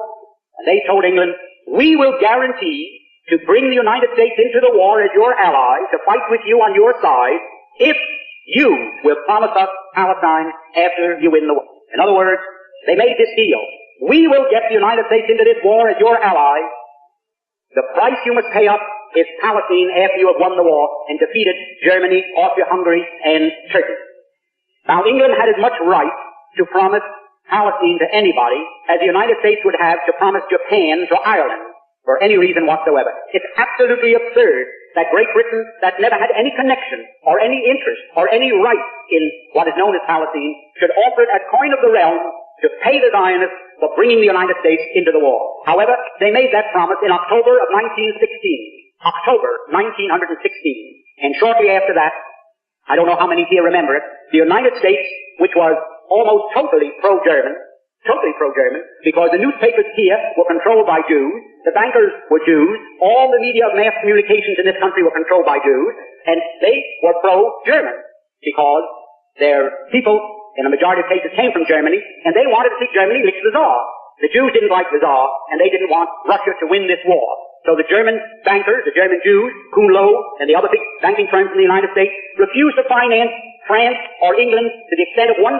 And they told England, we will guarantee to bring the United States into the war as your ally, to fight with you on your side, if you will promise us Palestine after you win the war. In other words, they made this deal. We will get the United States into this war as your ally. The price you must pay us is Palestine after you have won the war and defeated Germany, Austria-Hungary, and Turkey. Now, England had as much right to promise Palestine to anybody as the United States would have to promise Japan to Ireland for any reason whatsoever. It's absolutely absurd that Great Britain, that never had any connection or any interest or any right in what is known as Palestine, should offer it as coin of the realm to pay the Zionists for bringing the United States into the war. However, they made that promise in October of 1916. October 1916. And shortly after that, I don't know how many here remember it, the United States, which was almost totally pro-German, because the newspapers here were controlled by Jews, the bankers were Jews, all the media of mass communications in this country were controlled by Jews, and they were pro-German, because their people, in a majority of cases, came from Germany, and they wanted to see Germany lick the Tsar. The Jews didn't like the Tsar, and they didn't want Russia to win this war. So the German bankers, the German Jews, Kuhn Loeb, and the other big banking firms in the United States refused to finance France or England to the extent of $1.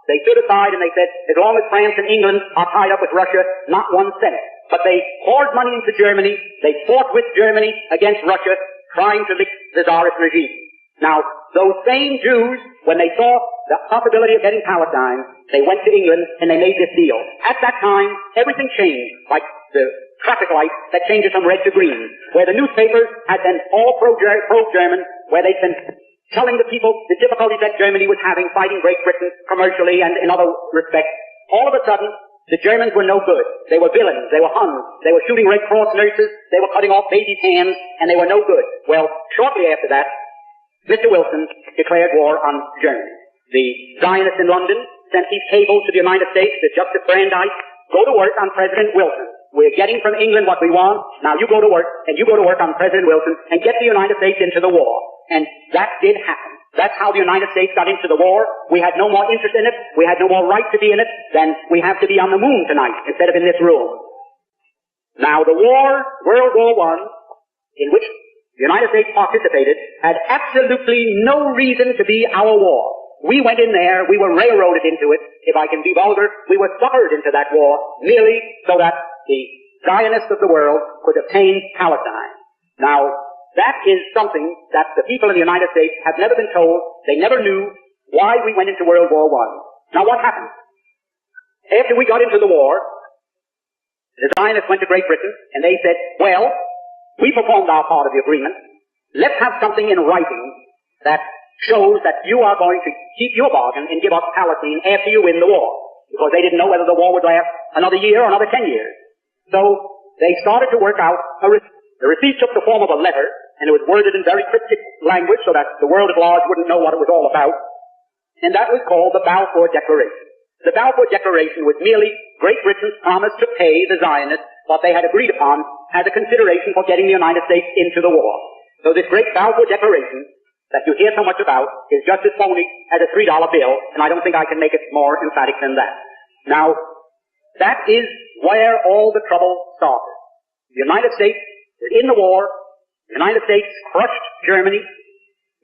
They stood aside and they said, as long as France and England are tied up with Russia, not 1 cent. But they poured money into Germany. They fought with Germany against Russia, trying to lick the Tsarist regime. Now, those same Jews, when they saw the possibility of getting Palestine, they went to England and they made this deal. At that time, everything changed, like the traffic light that changes from red to green, where the newspapers had been all pro-German, where they'd been telling the people the difficulties that Germany was having fighting Great Britain commercially and in other respects. All of a sudden, the Germans were no good. They were villains. They were Huns. They were shooting Red Cross nurses. They were cutting off babies' hands, and they were no good. Well, shortly after that, Mr. Wilson declared war on Germany. The Zionists in London sent these cables to the United States to Justice Brandeis, go to work on President Wilson. We're getting from England what we want. Now you go to work, and you go to work on President Wilson, and get the United States into the war. And that did happen. That's how the United States got into the war. We had no more interest in it. We had no more right to be in it than we have to be on the moon tonight instead of in this room. Now the war, World War I, in which the United States participated, had absolutely no reason to be our war. We went in there, we were railroaded into it. If I can be vulgar, we were suckered into that war merely so that the Zionists of the world could obtain Palestine. Now, that is something that the people in the United States have never been told. They never knew why we went into World War I. Now what happened? After we got into the war, the Zionists went to Great Britain and they said, well, we performed our part of the agreement. Let's have something in writing that shows that you are going to keep your bargain and give us Palestine after you win the war. Because they didn't know whether the war would last another year or another 10 years. So they started to work out a receipt. The receipt took the form of a letter, and it was worded in very cryptic language so that the world at large wouldn't know what it was all about. And that was called the Balfour Declaration. The Balfour Declaration was merely Great Britain's promise to pay the Zionists what they had agreed upon as a consideration for getting the United States into the war. So this great Balfour Declaration that you hear so much about is just as phony as a $3 bill, and I don't think I can make it more emphatic than that. Now, that is where all the trouble started. The United States was in the war. The United States crushed Germany.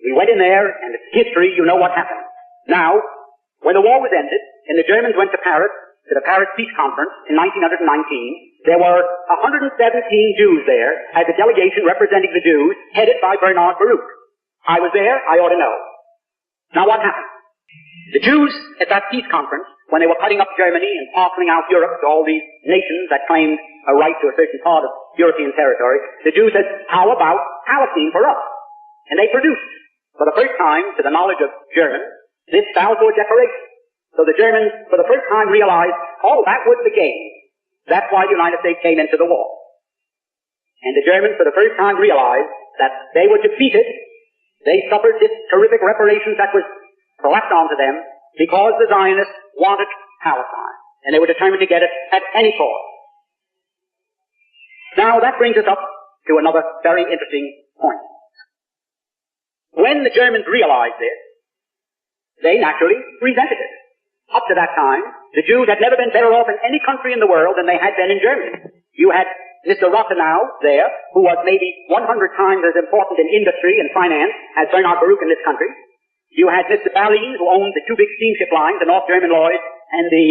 We went in there, and it's history. You know what happened. Now, when the war was ended, and the Germans went to Paris, to the Paris Peace Conference in 1919, there were 117 Jews there as a delegation representing the Jews, headed by Bernard Baruch. I was there. I ought to know. Now, what happened? The Jews at that peace conference, when they were cutting up Germany and parceling out Europe to all these nations that claimed a right to a certain part of European territory, the Jews said, how about Palestine for us? And they produced, for the first time, to the knowledge of Germans, this Balfour Declaration. So the Germans, for the first time, realized, oh, that was the game. That's why the United States came into the war. And the Germans, for the first time, realized that they were defeated. They suffered this terrific reparations that was slapped onto them because the Zionists wanted Palestine. And they were determined to get it at any cost. Now, that brings us up to another very interesting point. When the Germans realized this, they naturally resented it. Up to that time, the Jews had never been better off in any country in the world than they had been in Germany. You had Mr. Rathenau there, who was maybe 100 times as important in industry and finance as Bernard Baruch in this country. You had Mr. Ballin, who owned the two big steamship lines, the North German Lloyd and the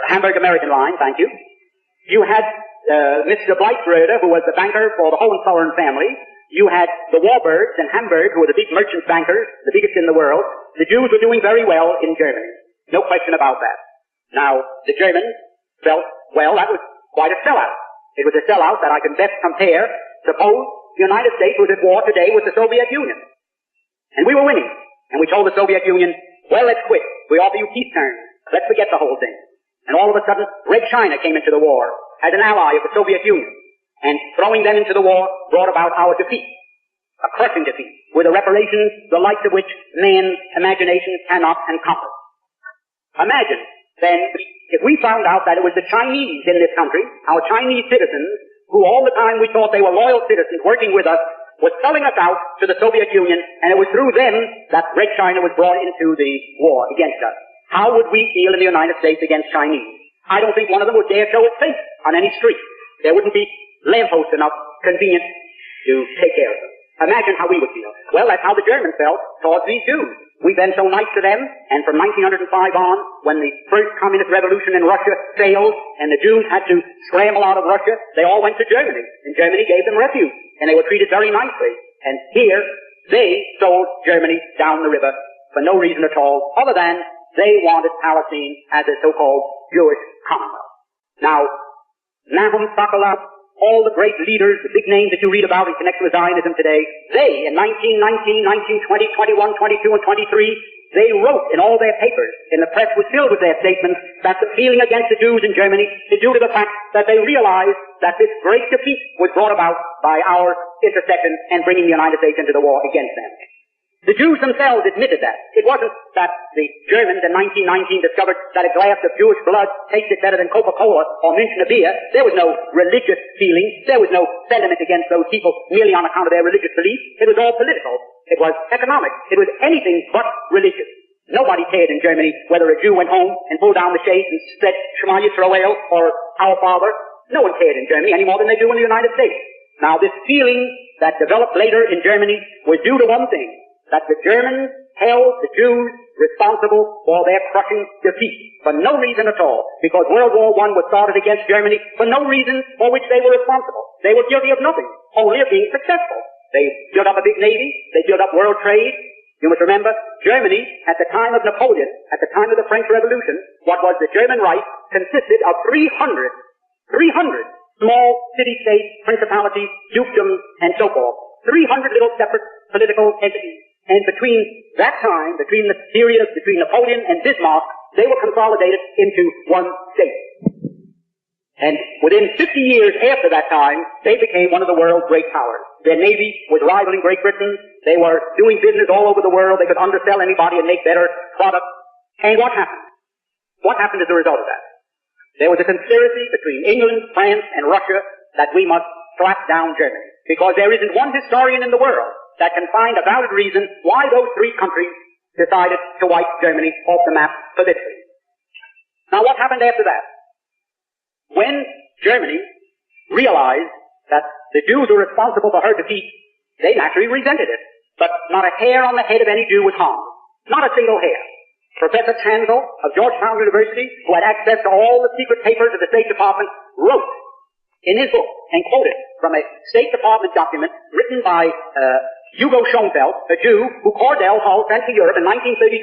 Hamburg American line, thank you. You had Mr. Bleichroeder, who was the banker for the Hohenzollern family. You had the Warburgs in Hamburg, who were the big merchant bankers, the biggest in the world. The Jews were doing very well in Germany. No question about that. Now, the Germans felt, well, that was quite a sellout. It was a sellout that I can best compare. Suppose the United States was at war today with the Soviet Union. And we were winning. And we told the Soviet Union, well, let's quit. We offer you peace terms. Let's forget the whole thing. And all of a sudden, Red China came into the war as an ally of the Soviet Union. And throwing them into the war brought about our defeat. A crushing defeat, with a reparations the likes of which man's imagination cannot encompass. Imagine, then, if we found out that it was the Chinese in this country, our Chinese citizens, who all the time we thought they were loyal citizens working with us, was selling us out to the Soviet Union, and it was through them that Red China was brought into the war against us. How would we feel in the United States against Chinese? I don't think one of them would dare show its face on any street. There wouldn't be lampposts enough convenient to take care of them. Imagine how we would feel. Well, that's how the Germans felt towards these Jews. We've been so nice to them, and from 1905 on, when the first communist revolution in Russia failed, and the Jews had to scramble out of Russia, they all went to Germany, and Germany gave them refuge, and they were treated very nicely. And here, they sold Germany down the river for no reason at all, other than they wanted Palestine as a so-called Jewish commonwealth. Now, Nahum, Sokolow, all the great leaders, the big names that you read about in connection with Zionism today, they, in 1919, 1920, 21, 22, and 23, they wrote in all their papers, and the press was filled with their statements, that the feeling against the Jews in Germany is due to the fact that they realized that this great defeat was brought about by our intercession and bringing the United States into the war against them. The Jews themselves admitted that. It wasn't that the Germans in 1919 discovered that a glass of Jewish blood tasted better than Coca-Cola or Münchner beer. There was no religious feeling. There was no sentiment against those people merely on account of their religious beliefs. It was all political. It was economic. It was anything but religious. Nobody cared in Germany whether a Jew went home and pulled down the shades and said Shema Yisrael or Our Father. No one cared in Germany any more than they do in the United States. Now, this feeling that developed later in Germany was due to one thing, that the Germans held the Jews responsible for their crushing defeat for no reason at all, because World War I was started against Germany for no reason for which they were responsible. They were guilty of nothing, only of being successful. They built up a big navy, they built up world trade. You must remember, Germany, at the time of Napoleon, at the time of the French Revolution, what was the German Reich consisted of 300 small city-states, principalities, dukedoms, and so forth. 300 little separate political entities. And between that time, between Napoleon and Bismarck, they were consolidated into one state. And within 50 years after that time, they became one of the world's great powers. Their navy was rivaling Great Britain. They were doing business all over the world. They could undersell anybody and make better products. And what happened? What happened as a result of that? There was a conspiracy between England, France, and Russia that we must slap down Germany. Because there isn't one historian in the world that can find a valid reason why those three countries decided to wipe Germany off the map politically. Now, what happened after that? When Germany realized that the Jews were responsible for her defeat, they naturally resented it. But not a hair on the head of any Jew was harmed. Not a single hair. Professor Chancel of Georgetown University, who had access to all the secret papers of the State Department, wrote in his book and quoted from a State Department document written by Hugo Schoenfeld, a Jew who Cordell Hull sent to Europe in 1933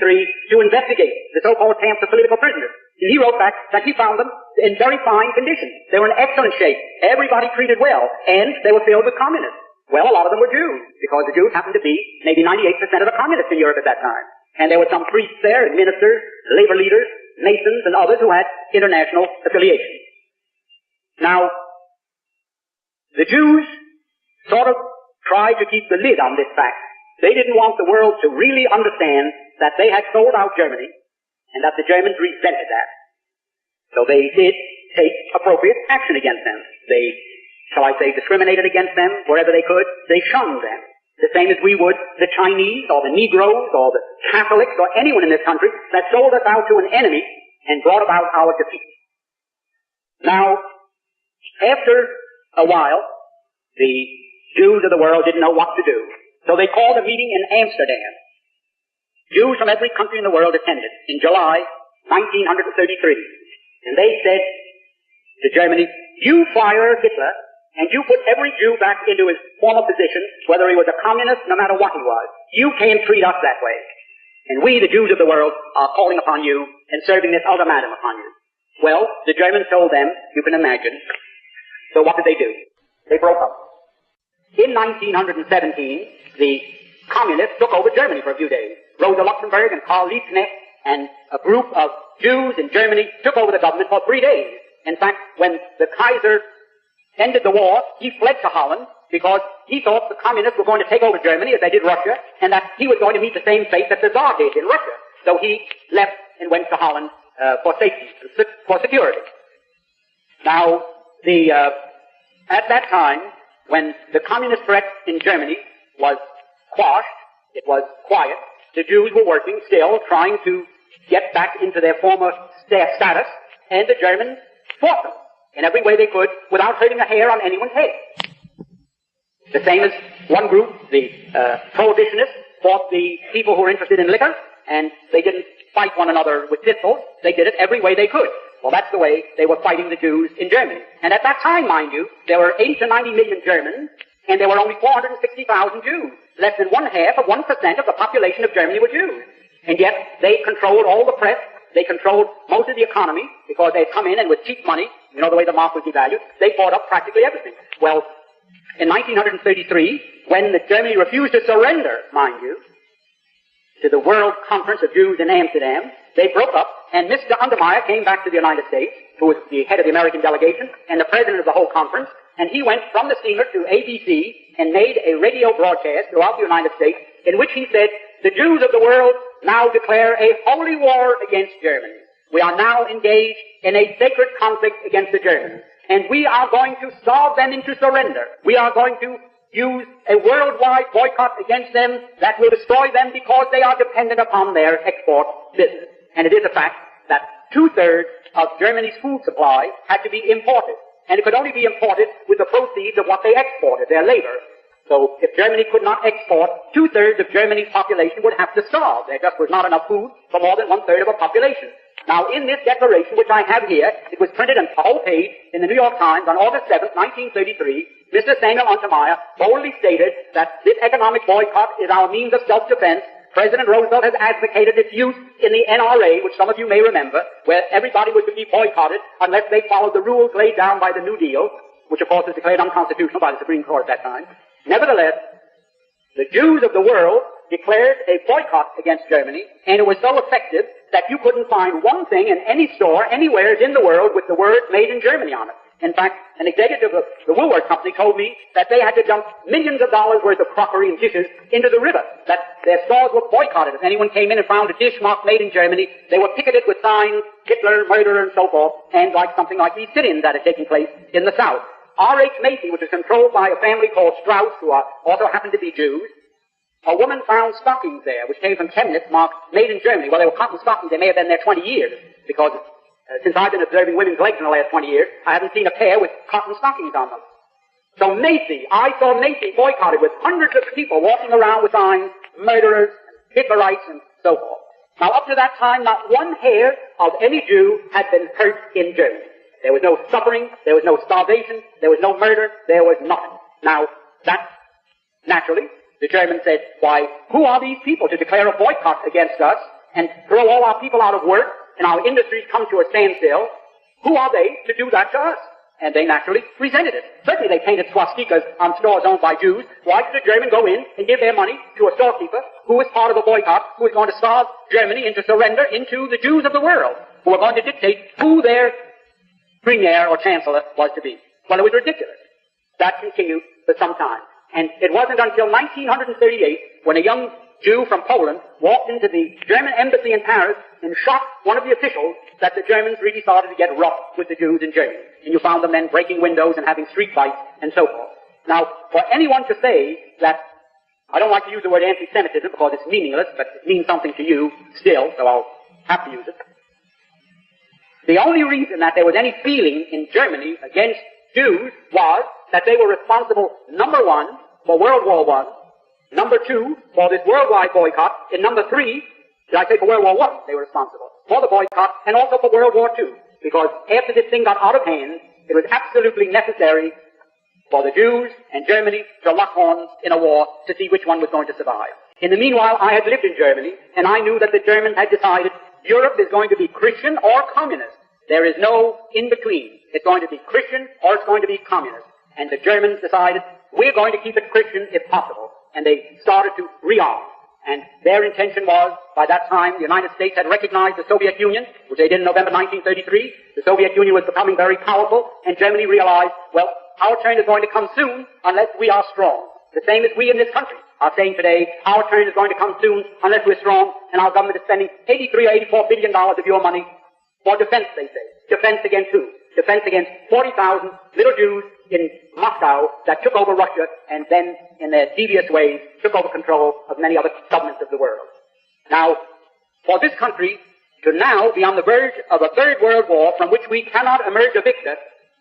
to investigate the so-called camps of political prisoners. And he wrote back that he found them in very fine condition. They were in excellent shape. Everybody treated well. And they were filled with communists. Well, a lot of them were Jews, because the Jews happened to be maybe 98% of the communists in Europe at that time. And there were some priests there, and ministers, labor leaders, Masons, and others who had international affiliations. Now, the Jews sort of tried to keep the lid on this fact. They didn't want the world to really understand that they had sold out Germany and that the Germans resented that. So they did take appropriate action against them. They, shall I say, discriminated against them wherever they could. They shunned them. The same as we would the Chinese or the Negroes or the Catholics or anyone in this country that sold us out to an enemy and brought about our defeat. Now, after a while, the Jews of the world didn't know what to do. So they called a meeting in Amsterdam. Jews from every country in the world attended in July 1933. And they said to Germany, you fire Hitler and you put every Jew back into his former position, whether he was a communist, no matter what he was. You can't treat us that way. And we, the Jews of the world, are calling upon you and serving this ultimatum upon you. Well, the Germans told them, you can imagine. So what did they do? They broke up. In 1917, the communists took over Germany for a few days. Rosa Luxemburg and Karl Liebknecht and a group of Jews in Germany took over the government for 3 days. In fact, when the Kaiser ended the war, he fled to Holland because he thought the communists were going to take over Germany as they did Russia, and that he was going to meet the same fate that the Tsar did in Russia. So he left and went to Holland for safety, for security. Now, at that time, when the communist threat in Germany was quashed, it was quiet, the Jews were working still, trying to get back into their former status, and the Germans fought them in every way they could without hurting a hair on anyone's head. The same as one group, the prohibitionists, fought the people who were interested in liquor, and they didn't fight one another with pistols. They did it every way they could. Well, that's the way they were fighting the Jews in Germany. And at that time, mind you, there were 80 to 90 million Germans, and there were only 460,000 Jews. Less than 1/2 of 1% of the population of Germany were Jews. And yet, they controlled all the press, they controlled most of the economy, because they had come in and with cheap money, you know the way the mark was devalued, they bought up practically everything. Well, in 1933, when Germany refused to surrender, mind you, to the World Conference of Jews in Amsterdam, they broke up, and Mr. Untermeyer came back to the United States, who was the head of the American delegation and the president of the whole conference, and he went from the steamer to ABC and made a radio broadcast throughout the United States in which he said, the Jews of the world now declare a holy war against Germany. We are now engaged in a sacred conflict against the Germans, and we are going to starve them into surrender. We are going to use a worldwide boycott against them that will destroy them because they are dependent upon their export business. And it is a fact that 2/3 of Germany's food supply had to be imported. And it could only be imported with the proceeds of what they exported, their labor. So if Germany could not export, 2/3 of Germany's population would have to starve. There just was not enough food for more than 1/3 of a population. Now, in this declaration, which I have here, it was printed on a whole page in the New York Times on August 7th, 1933, Mr. Samuel Untermeyer boldly stated that this economic boycott is our means of self-defense. President Roosevelt has advocated its use in the NRA, which some of you may remember, where everybody was to be boycotted unless they followed the rules laid down by the New Deal, which of course was declared unconstitutional by the Supreme Court at that time. Nevertheless, the Jews of the world declared a boycott against Germany, and it was so effective that you couldn't find one thing in any store anywhere in the world with the word made in Germany on it. In fact, an executive of the Woolworth Company told me that they had to dump millions of dollars worth of crockery and dishes into the river, that their stores were boycotted. If anyone came in and found a dish marked made in Germany, they were picketed with signs, Hitler, murderer, and so forth, and like something like these sit-ins that had taken place in the South. R.H. Macy, which is controlled by a family called Strauss, who also happened to be Jews, a woman found stockings there, which came from Chemnitz, marked made in Germany. Well, they were cotton stockings. They may have been there 20 years, because since I've been observing women's legs in the last 20 years, I haven't seen a pair with cotton stockings on them. So Macy, I saw Macy boycotted with hundreds of people walking around with signs, murderers, Hitlerites, and so forth. Now, up to that time, not one hair of any Jew had been hurt in Germany. There was no suffering, there was no starvation, there was no murder, there was nothing. Now, that, naturally, the Germans said, why, who are these people to declare a boycott against us and throw all our people out of work and our industries come to a standstill? Who are they to do that to us? And they naturally resented it. Certainly they painted swastikas on stores owned by Jews. Why did the German go in and give their money to a storekeeper who was part of a boycott, who was going to starve Germany into surrender into the Jews of the world, who were going to dictate who their premier or chancellor was to be? Well, it was ridiculous. That continued for some time. And it wasn't until 1938 when a young Jew from Poland walked into the German embassy in Paris and shot one of the officials that the Germans really started to get rough with the Jews in Germany. And you found them then breaking windows and having street fights and so forth. Now, for anyone to say that, I don't like to use the word anti-Semitism because it's meaningless, but it means something to you still, so I'll have to use it. The only reason that there was any feeling in Germany against Jews was that they were responsible, number one, for World War I, number two, for this worldwide boycott, and number three, did I say for World War I, they were responsible for the boycott, and also for World War II, because after this thing got out of hand, it was absolutely necessary for the Jews and Germany to lock horns in a war to see which one was going to survive. In the meanwhile, I had lived in Germany, and I knew that the Germans had decided Europe is going to be Christian or communist. There is no in-between. It's going to be Christian or it's going to be communist. And the Germans decided we're going to keep it Christian if possible. And they started to rearm. And their intention was, by that time, the United States had recognized the Soviet Union, which they did in November 1933. The Soviet Union was becoming very powerful, and Germany realized, well, our turn is going to come soon unless we are strong. The same as we in this country are saying today, our turn is going to come soon unless we're strong, and our government is spending $83 or $84 billion of your money for defense, they say. Defense against who? Defense against 40,000 little Jews in Moscow that took over Russia and then, in their devious ways, took over control of many other governments of the world. Now, for this country to now be on the verge of a third world war from which we cannot emerge a victor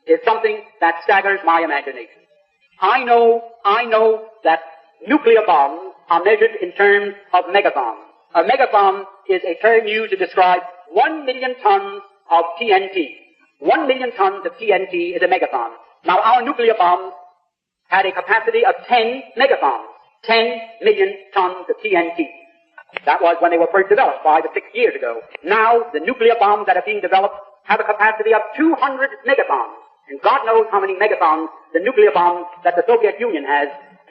is something that staggers my imagination. I know that nuclear bombs are measured in terms of megabombs. A megabomb is a term used to describe 1 million tons of TNT. 1 million tons of TNT is a megabomb. Now, our nuclear bombs had a capacity of 10 megabombs. 10 million tons of TNT. That was when they were first developed 5 or 6 years ago. Now, the nuclear bombs that are being developed have a capacity of 200 megabombs. And God knows how many megabombs the nuclear bombs that the Soviet Union has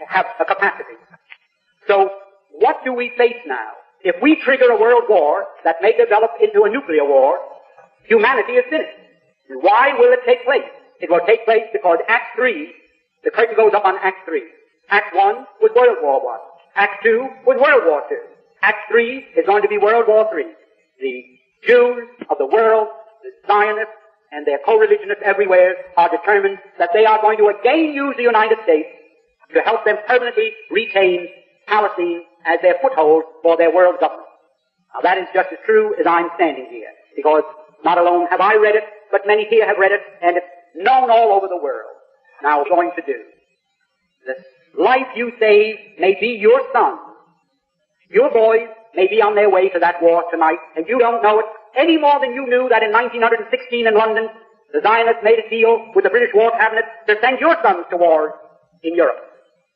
have a capacity. So, what do we face now? If we trigger a world war that may develop into a nuclear war, humanity is finished. And why will it take place? It will take place because Act 3, the curtain goes up on Act 3. Act 1 was World War I. Act 2 was World War II. Act 3 is going to be World War III. The Jews of the world, the Zionists, and their co-religionists everywhere are determined that they are going to again use the United States to help them permanently retain Palestine as their foothold for their world government. Now that is just as true as I'm standing here, because not alone have I read it, but many here have read it, and it's known all over the world. Now we're going to do. The life you save may be your son. Your boys may be on their way to that war tonight, and you don't know it any more than you knew that in 1916 in London, the Zionists made a deal with the British War Cabinet to send your sons to war in Europe.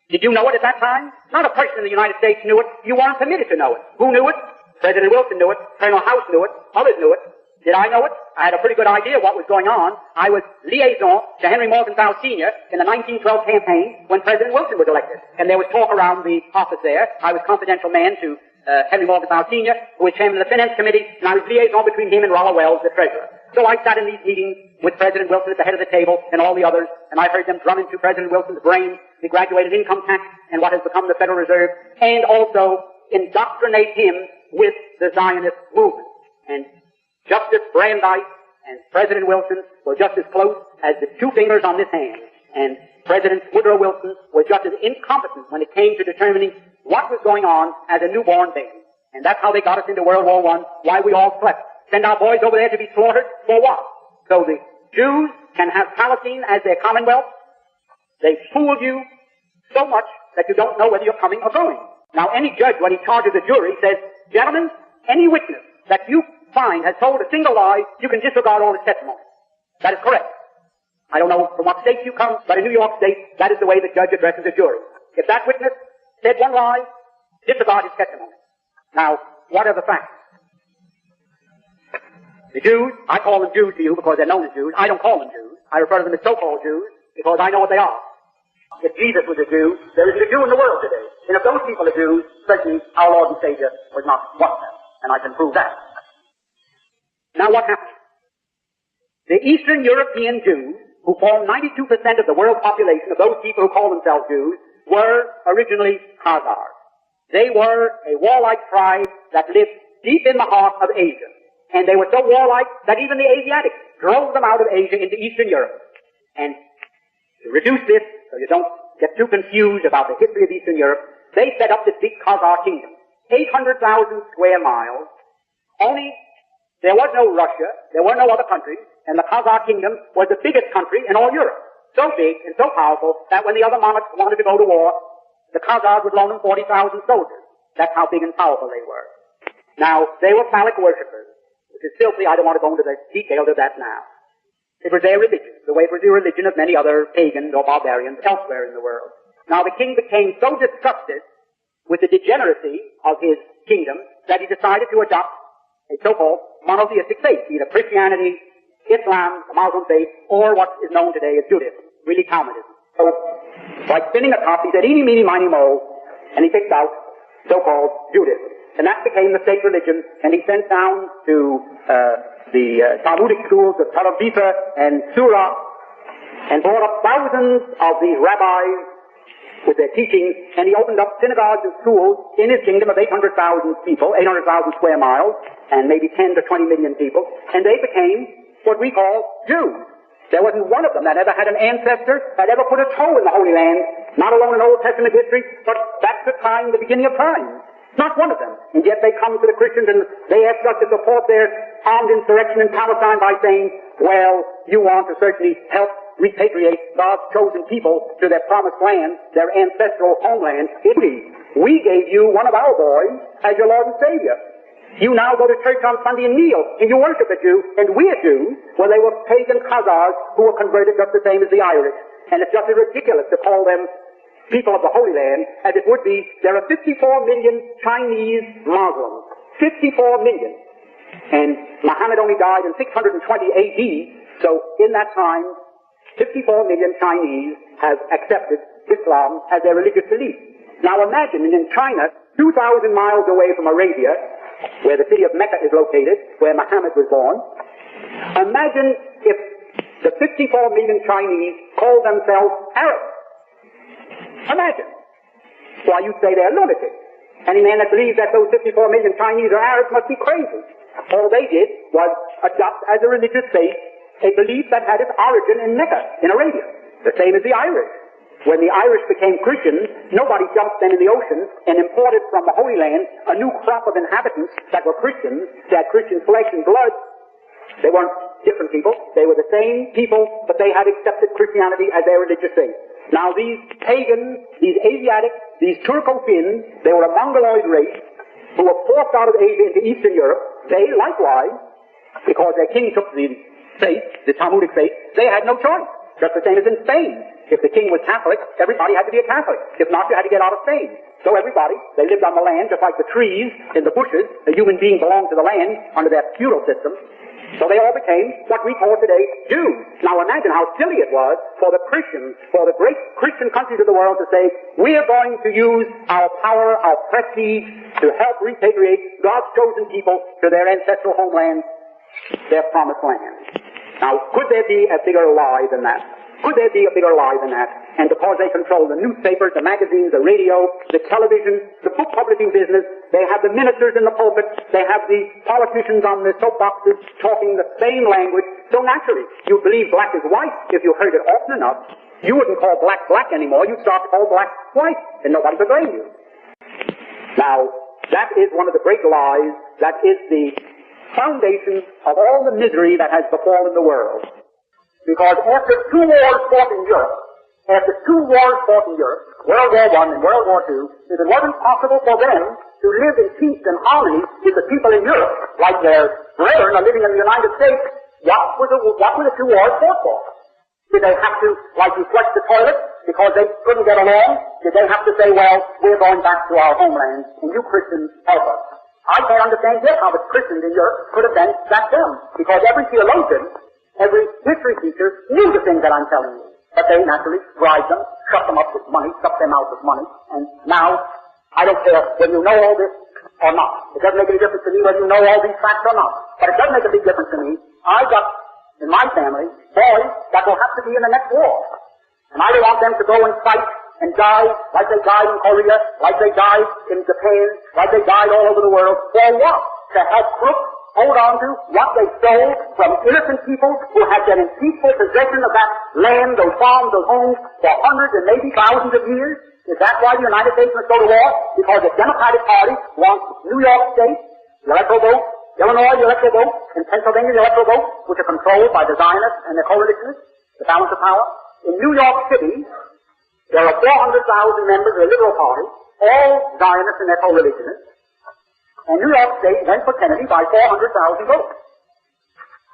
Did you know it at that time? Not a person in the United States knew it. You weren't permitted to know it. Who knew it? President Wilson knew it. Colonel House knew it. Others knew it. Did I know it? I had a pretty good idea what was going on. I was liaison to Henry Morgenthau Sr. in the 1912 campaign when President Wilson was elected. And there was talk around the office there. I was confidential man to Henry Morgenthau Sr., who was chairman of the Finance Committee, and I was liaison between him and Rollo Wells, the treasurer. So I sat in these meetings with President Wilson at the head of the table and all the others, and I heard them drum into President Wilson's brain the graduated income tax and what has become the Federal Reserve, and also indoctrinate him with the Zionist movement. And Justice Brandeis and President Wilson were just as close as the two fingers on this hand. And President Woodrow Wilson was just as incompetent when it came to determining what was going on as a newborn baby. And that's how they got us into World War I, why we all slept. Send our boys over there to be slaughtered for what? So the Jews can have Palestine as their commonwealth. They fool you so much that you don't know whether you're coming or going. Now any judge, when he charges a jury, says, gentlemen, any witness that you find has told a single lie, you can disregard all his testimony. That is correct. I don't know from what state you come, but in New York State, that is the way the judge addresses a jury. If that witness said one lie, disregard his testimony. Now, what are the facts? The Jews, I call them Jews to you because they're known as Jews. I don't call them Jews. I refer to them as so-called Jews because I know what they are. If Jesus was a Jew, there isn't a Jew in the world today. And if those people are Jews, certainly our Lord and Savior was not one of them. And I can prove that. Now what happened? The Eastern European Jews, who form 92% of the world population of those people who call themselves Jews, were originally Khazars. They were a warlike tribe that lived deep in the heart of Asia. And they were so warlike that even the Asiatics drove them out of Asia into Eastern Europe. And to reduce this, so you don't get too confused about the history of Eastern Europe, they set up this big Khazar kingdom. 800,000 square miles. Only there was no Russia, there were no other countries, and the Khazar kingdom was the biggest country in all Europe. So big and so powerful that when the other monarchs wanted to go to war, the Khazars would loan them 40,000 soldiers. That's how big and powerful they were. Now, they were phallic worshippers, which is filthy. I don't want to go into the details of that now. It was their religion, the way it was the religion of many other pagans or barbarians elsewhere in the world. Now, the king became so disgusted with the degeneracy of his kingdom that he decided to adopt a so-called monotheistic faith, either Christianity, Islam, the Muslim faith, or what is known today as Judaism, really Talmudism. So Like spinning a top, he said, eeny, meeny, miny, mo, and he picked out so-called Judaism. And that became the state religion, and he sent down to the Talmudic schools of Tel Aviv and Surah, and brought up thousands of these rabbis with their teachings, and he opened up synagogues and schools in his kingdom of 800,000 people, 800,000 square miles, and maybe 10 to 20 million people, and they became what we call Jews. There wasn't one of them that ever had an ancestor that ever put a toe in the Holy Land, not alone in Old Testament history, but back to time, the beginning of time. Not one of them. And yet they come to the Christians and they ask us to support their armed insurrection in Palestine by saying, well, you want to certainly help repatriate God's chosen people to their promised land, their ancestral homeland. We gave you one of our boys as your Lord and Savior. You now go to church on Sunday and kneel, and you worship a Jew, and we're Jews. Well, they were pagan Khazars who were converted just the same as the Irish. And it's just as ridiculous to call them people of the Holy Land as it would be. There are 54 million Chinese Muslims. 54 million. And Muhammad only died in 620 AD, so in that time, 54 million Chinese have accepted Islam as their religious belief. Now imagine, in China, 2,000 miles away from Arabia, where the city of Mecca is located, where Muhammad was born, imagine if the 54 million Chinese call themselves Arabs. Imagine. Why, you'd say they're lunatics. Any man that believes that those 54 million Chinese are Arabs must be crazy. All they did was adopt as a religious faith a belief that had its origin in Mecca, in Arabia. The same as the Irish. When the Irish became Christians, nobody jumped then in the ocean and imported from the Holy Land a new crop of inhabitants that were Christians, that had Christian flesh and blood. They weren't different people. They were the same people, but they had accepted Christianity as their religious faith. Now these pagans, these Asiatics, these Turco-Finns, they were a Mongoloid race who were forced out of Asia into Eastern Europe. They likewise, because their king took the faith, the Talmudic faith, they had no choice. Just the same as in Spain. If the king was Catholic, everybody had to be a Catholic. If not, you had to get out of Spain. So everybody, they lived on the land just like the trees in the bushes. The human being belonged to the land under their feudal system. So they all became what we call today Jews. Now imagine how silly it was for the Christians, for the great Christian countries of the world to say, we are going to use our power, our prestige to help repatriate God's chosen people to their ancestral homeland, their promised land. Now, could there be a bigger lie than that? Could there be a bigger lie than that? And because they control the newspapers, the magazines, the radio, the television, the book publishing business, they have the ministers in the pulpit, they have the politicians on the soapboxes talking the same language. So naturally, you believe black is white if you heard it often enough. You wouldn't call black black anymore. You'd start to call black white, and nobody would blame you. Now, that is one of the great lies. That is the foundation of all the misery that has befallen the world. Because after two wars fought in Europe, World War I and World War II, if it wasn't possible for them to live in peace and harmony with the people in Europe, like their brethren are living in the United States, what were the two wars fought for? Did they have to, like, flush the toilet because they couldn't get along? Did they have to say, well, we're going back to our homeland, and you Christians help us? I can't understand yet how the Christians in Europe could have been that dumb, because every theologian, every history teacher knew the things that I'm telling you. But they naturally bribed them, shut them up with money, shut them out with money, and now, I don't care whether you know all this or not. It doesn't make any difference to me whether you know all these facts or not. But it does make a big difference to me. I got, in my family, boys that will have to be in the next war. And I don't want them to go and fight and die like they died in Korea, like they died in Japan, like they died all over the world. For what? To help crooks hold on to what they stole from innocent people who had been in peaceful possession of that land, those farms, those homes for hundreds and maybe thousands of years? Is that why the United States must go to war? Because the Democratic Party wants New York State, the electoral vote, Illinois, the electoral vote, and Pennsylvania, the electoral vote, which are controlled by the Zionists and their coalitionists, the balance of power. In New York City, there are 400,000 members of the Liberal Party, all Zionists and their co-religionists, and New York State went for Kennedy by 400,000 votes.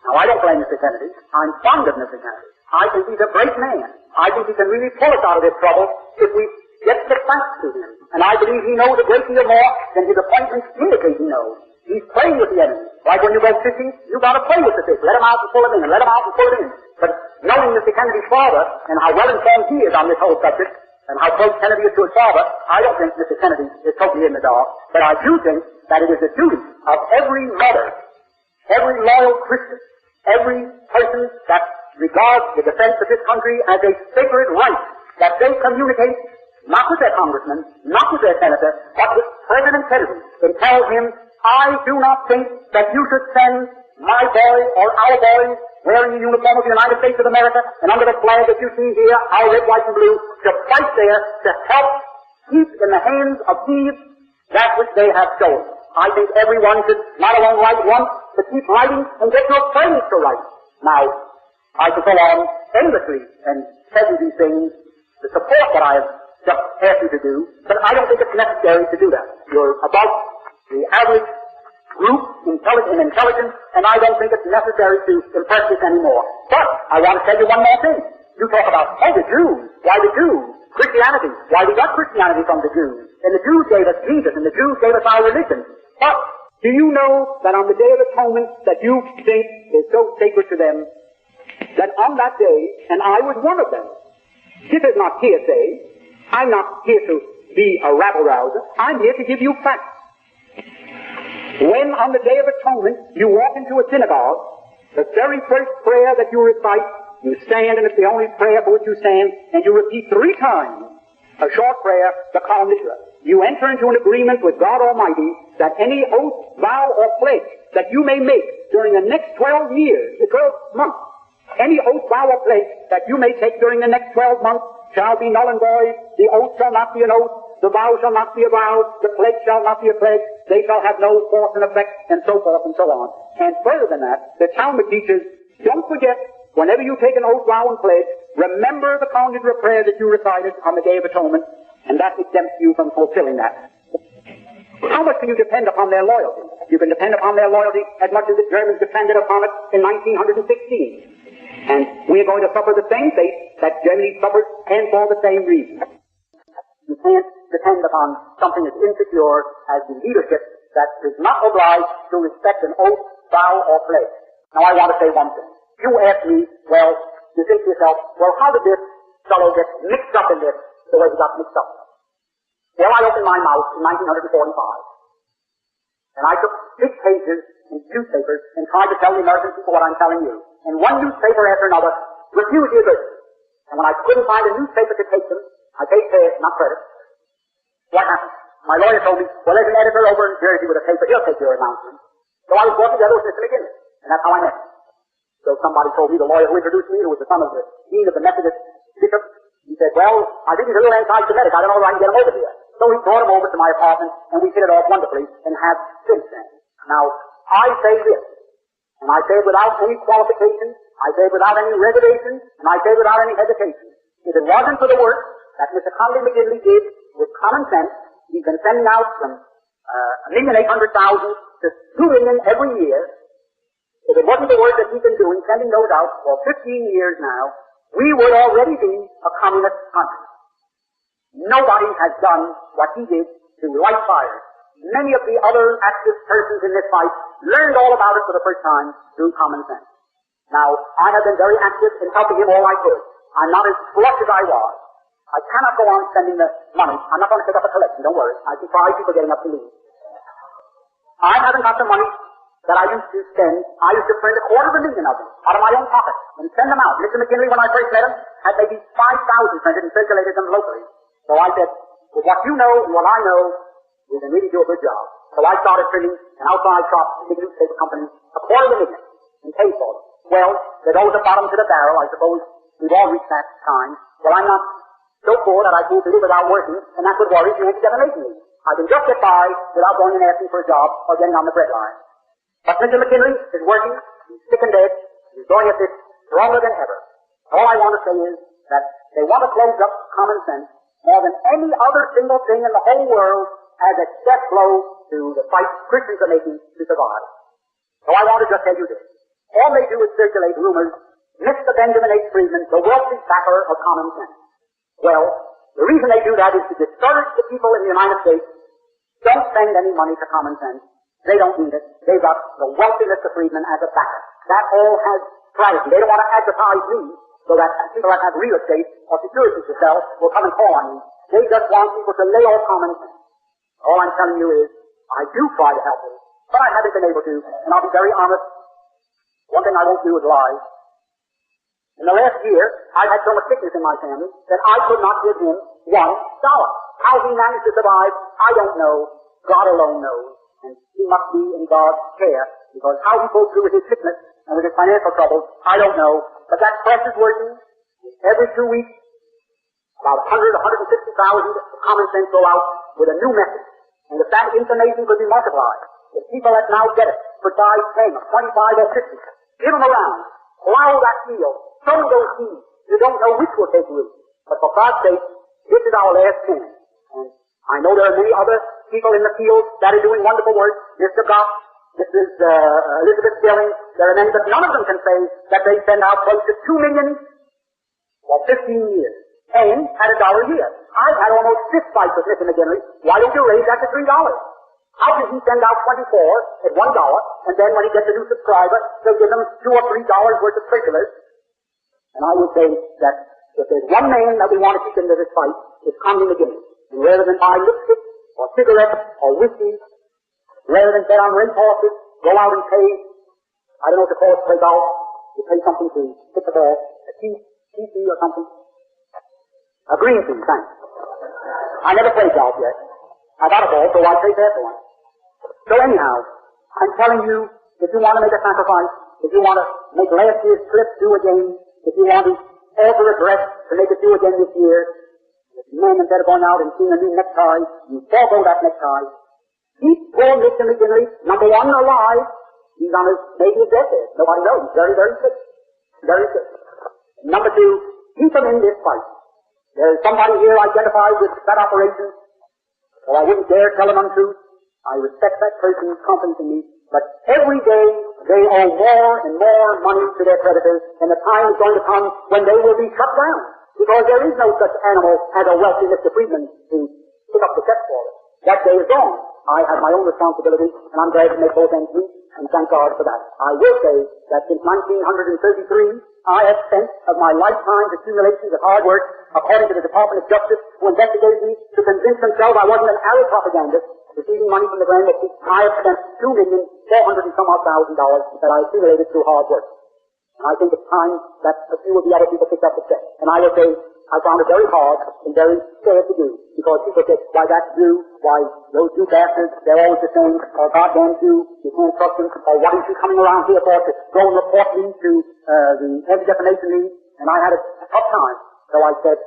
Now, I don't blame Mr. Kennedy. I'm fond of Mr. Kennedy. I think he's a great man. I think he can really pull us out of this trouble if we get the facts to him. And I believe he knows a great deal more than his appointments indicate he knows. He's playing with the enemy. Like when you go fishing, you gotta play with the fish. Let him out and pull him in, and let him out and pull him in. But knowing Mr. Kennedy's father, and how well informed he is on this whole subject, and how close Kennedy is to his father, I don't think Mr. Kennedy is totally in the dark, but I do think that it is the duty of every mother, every loyal Christian, every person that regards the defense of this country as a sacred right, that they communicate not with their congressman, not with their senator, but with President Kennedy, and tell him, I do not think that you should send my boy or our boys wearing the uniform of the United States of America and under the flag that you see here, our red, white, and blue, to fight there to help keep in the hands of thieves that which they have stolen. I think everyone should not alone write once, but keep writing and get your friends to write. Now, I could go on endlessly and tell you these things, the support that I have just asked you to do, but I don't think it's necessary to do that. You're above the average group in intelligence, and I don't think it's necessary to impress this anymore. But I want to tell you one more thing. You talk about, oh, the Jews. Why the Jews? Christianity. Why we got Christianity from the Jews? And the Jews gave us Jesus, and the Jews gave us our religion. But do you know that on the Day of Atonement that you think is so sacred to them, that on that day, and I was one of them, this is not hearsay. I'm not here to be a rabble-rouser. I'm here to give you facts. When on the Day of Atonement you walk into a synagogue, the very first prayer that you recite, you stand, and it's the only prayer for which you stand, and you repeat 3 times a short prayer, the Kol Nidre. You enter into an agreement with God Almighty that any oath, vow, or pledge that you may make during the next 12 years, the 12 months, any oath, vow, or pledge that you may take during the next 12 months shall be null and void. The oath shall not be an oath. The vow shall not be a vow. The pledge shall not be a pledge. They shall have no force and effect, and so forth and so on. And further than that, the Talmud teaches, don't forget, whenever you take an oath, vow, and pledge, remember the Kol Nidre prayer that you recited on the Day of Atonement, and that exempts you from fulfilling that. How much can you depend upon their loyalty? You can depend upon their loyalty as much as the Germans depended upon it in 1916. And we're going to suffer the same fate that Germany suffered, and for the same reason. You can't depend upon something as insecure as the leadership that is not obliged to respect an oath, vow, or pledge. Now I want to say one thing. You ask me, well, you think to yourself, well, how did this fellow get mixed up in this the way he got mixed up? Well, I opened my mouth in 1945. And I took big pages in newspapers and tried to tell the American people what I'm telling you. And one newspaper after another refused the agreement. And when I couldn't find a newspaper to take them, I paid cash, not credit. What happened? My lawyer told me, well, there's an editor over in Jersey with a paper, he'll take your announcement. So I was brought together with Mr. McKinley, and that's how I met him. So somebody told me, the lawyer who introduced me, who was the son of the dean of the Methodist bishop, he said, well, I think he's a little anti-Semitic, I don't know if I can get him over here. So he brought him over to my apartment, and we hit it off wonderfully, and have since then. Now, I say this, and I say it without any qualification, I say it without any reservation, and I say it without any hesitation. If it wasn't for the work that Mr. Conley McKinley did with common sense, he's been sending out from 1,800,000 to 2 million every year. If it wasn't the work that he's been doing, sending those out for 15 years now, we would already be a communist country. Nobody has done what he did to light fires. Many of the other active persons in this fight learned all about it for the first time through common sense. Now, I have been very active in helping him all I could. I'm not as flush as I was. I cannot go on spending the money. I'm not going to pick up a collection, don't worry. I surprise people getting up to leave. I haven't got the money that I used to spend. I used to print 250,000 of them out of my own pocket and send them out. Mr. McKinley, when I first met him, had maybe 5,000 printed and circulated them locally. So I said, with what you know and what I know, we can really do a good job. So I started printing an outside shop, big newspaper company, 250,000 and paid for it. Well, there goes the bottom to the barrel. I suppose we've all reached that time. Well, I'm not so poor that I can't live without working, and that's what worries me instead of making me. I can just get by without going and asking for a job or getting on the bread line. But Mr. McKinley is working, he's sick and dead, he's going at this stronger than ever. All I want to say is that they want to close up common sense more than any other single thing in the whole world as a death blow to the fight Christians are making to survive. So I want to just tell you this. All they do is circulate rumors, Mr. Benjamin H. Friedman, the wealthy backer of common sense. Well, the reason they do that is to discourage the people in the United States. Don't spend any money for common sense. They don't need it. They've got the wealthy Mr. Friedman as a backer. That all has strategy. They don't want to advertise me so that people that have real estate or securities to sell will come and call on me. They just want people to lay off common sense. All I'm telling you is, I do try to help them, but I haven't been able to, and I'll be very honest. One thing I won't do is lie. In the last year, I've had so much sickness in my family that I could not give him $1. How he managed to survive, I don't know. God alone knows. And he must be in God's care, because how he goes through with his sickness and with his financial troubles, I don't know. But that press is working. Every 2 weeks, about 150,000 common sense go out with a new message. And if that information could be multiplied, the people that now get it for size 10 or 25 or 50, give them around, plow that field, sow those seeds. You don't know which will take root. But for God's sake, this is our last chance. And I know there are many other people in the field that are doing wonderful work. Mr. Goff, Mrs. Elizabeth Billings, there are many, but none of them can say that they send out close to 2 million for 15 years. And at $1 a year. I've had almost fist fights with Mr. McGinley. Why don't you raise that to $3? How can he send out 24 at $1, and then when he gets a new subscriber, they'll give him $2 or $3 worth of circulars? And I would say that if there's one man that we want to keep into this fight, it's Connie McGinley. And rather than buy lipstick, or cigarettes, or whiskey, rather than bet on race horses, go out and pay, I don't know what to call it, play golf, you pay something to hit the ball, a TC or something. A green fee, thanks. I never played golf yet. I got a ball, so I played that for one. So anyhow, I'm telling you, if you want to make a sacrifice, if you want to make last year's trip do again, if you want to alter a dress to make it do again this year, if men, instead of going out and seeing a new necktie, you forego that necktie. Keep poor Mr. McGinley, number one, alive. He's on his, maybe his deathbed. Nobody knows. He's very, very sick. Very sick. Number two, keep him in this fight. There's somebody here identified with that operation, or I wouldn't dare tell an untruth. I respect that person's confidence in me, but every day they owe more and more money to their creditors, and the time is going to come when they will be shut down, because there is no such animal as a wealthy Mr. Friedman to pick up the check for it. That day is gone. I have my own responsibility, and I'm glad to make both ends meet, and thank God for that. I will say that since 1933, I have spent of my lifetime's accumulations of hard work, according to the Department of Justice, who investigated me to convince themselves I wasn't an Arab propagandist, receiving money from the Grand Mufti. I have spent $2,400,000 and some odd that I accumulated through hard work. And I think it's time that a few of the other people picked up the check. And I will say, I found it very hard and very sad to do, because people say, why that's Jew, why those Jew bastards, they're always the same, or goddamn Jew, you can't trust them, or what is he coming around here for to go and report me to the Anti-Defamation League? And I had a tough time, so I said,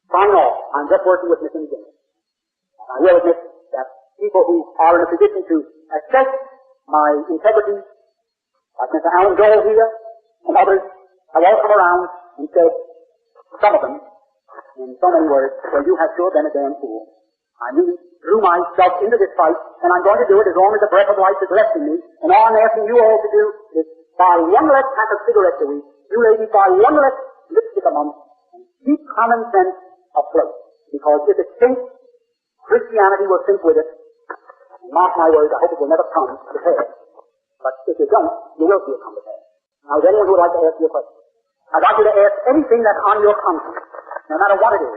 sign off, I'm just working with Mr. McGinley. I will admit that people who are in a position to assess my integrity, like Mr. Alan Joel here, and others, have all come around and said, some of them, in so many words, well, you have sure been a damn fool. I really threw myself into this fight, and I'm going to do it as long as the breath of life is left in me. And all I'm asking you all to do is buy one less pack of cigarettes a week. You ladies buy one less lipstick a month, and keep common sense afloat. Because if it sinks, Christianity will sink with it. And mark my words, I hope it will never come to pass. But if you don't, you will see it come to pass. Now, is anyone who would like to ask you a question? I'd like you to ask anything that's on your conscience, no matter what it is.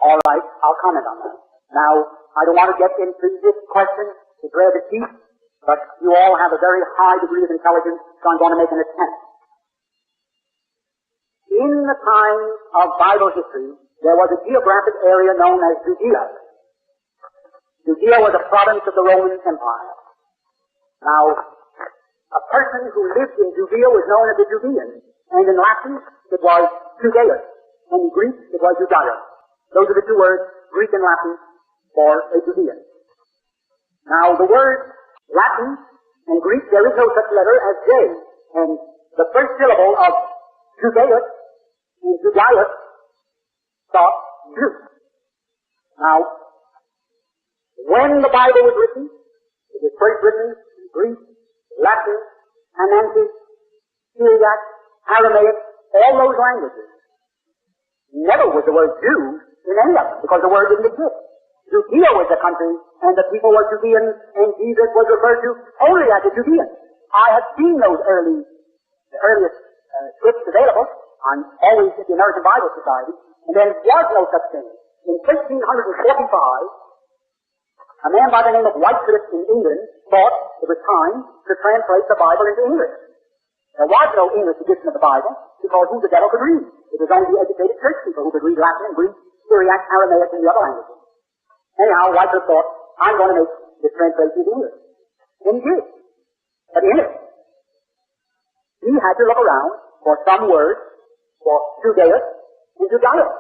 All right, I'll comment on that. Now, I don't want to get into this question to drag it deep, but you all have a very high degree of intelligence, so I'm going to make an attempt. In the time of Bible history, there was a geographic area known as Judea. Judea was a province of the Roman Empire. Now, a person who lived in Judea was known as a Judean, and in Latin it was Judaeus, and in Greek it was Judea. Those are the two words, Greek and Latin, for a Judean. Now the word Latin and Greek, there is no such letter as J, and the first syllable of Judaeus and Judaeus thought Jew. Now, when the Bible was written, it was first written in Greek, Latin, Anantic, Syriac, Aramaic, all those languages. Never was the word Jew in any of them, because the word didn't exist. Judea was the country, and the people were Judeans, and Jesus was referred to only as a Judean. I have seen those the earliest scripts available. I'm always at the American Bible Society, and there was no such thing. In 1645, a man by the name of Wycliffe in England thought it was time to translate the Bible into English. There was no English edition of the Bible, because who the devil could read? It was only the educated church people who could read Latin and Greek, Syriac, Aramaic, and the other languages. Anyhow, Wycliffe thought, I'm going to make this translation into English. And he did. But in it, he had to look around for some words for Judaeus and Judaios.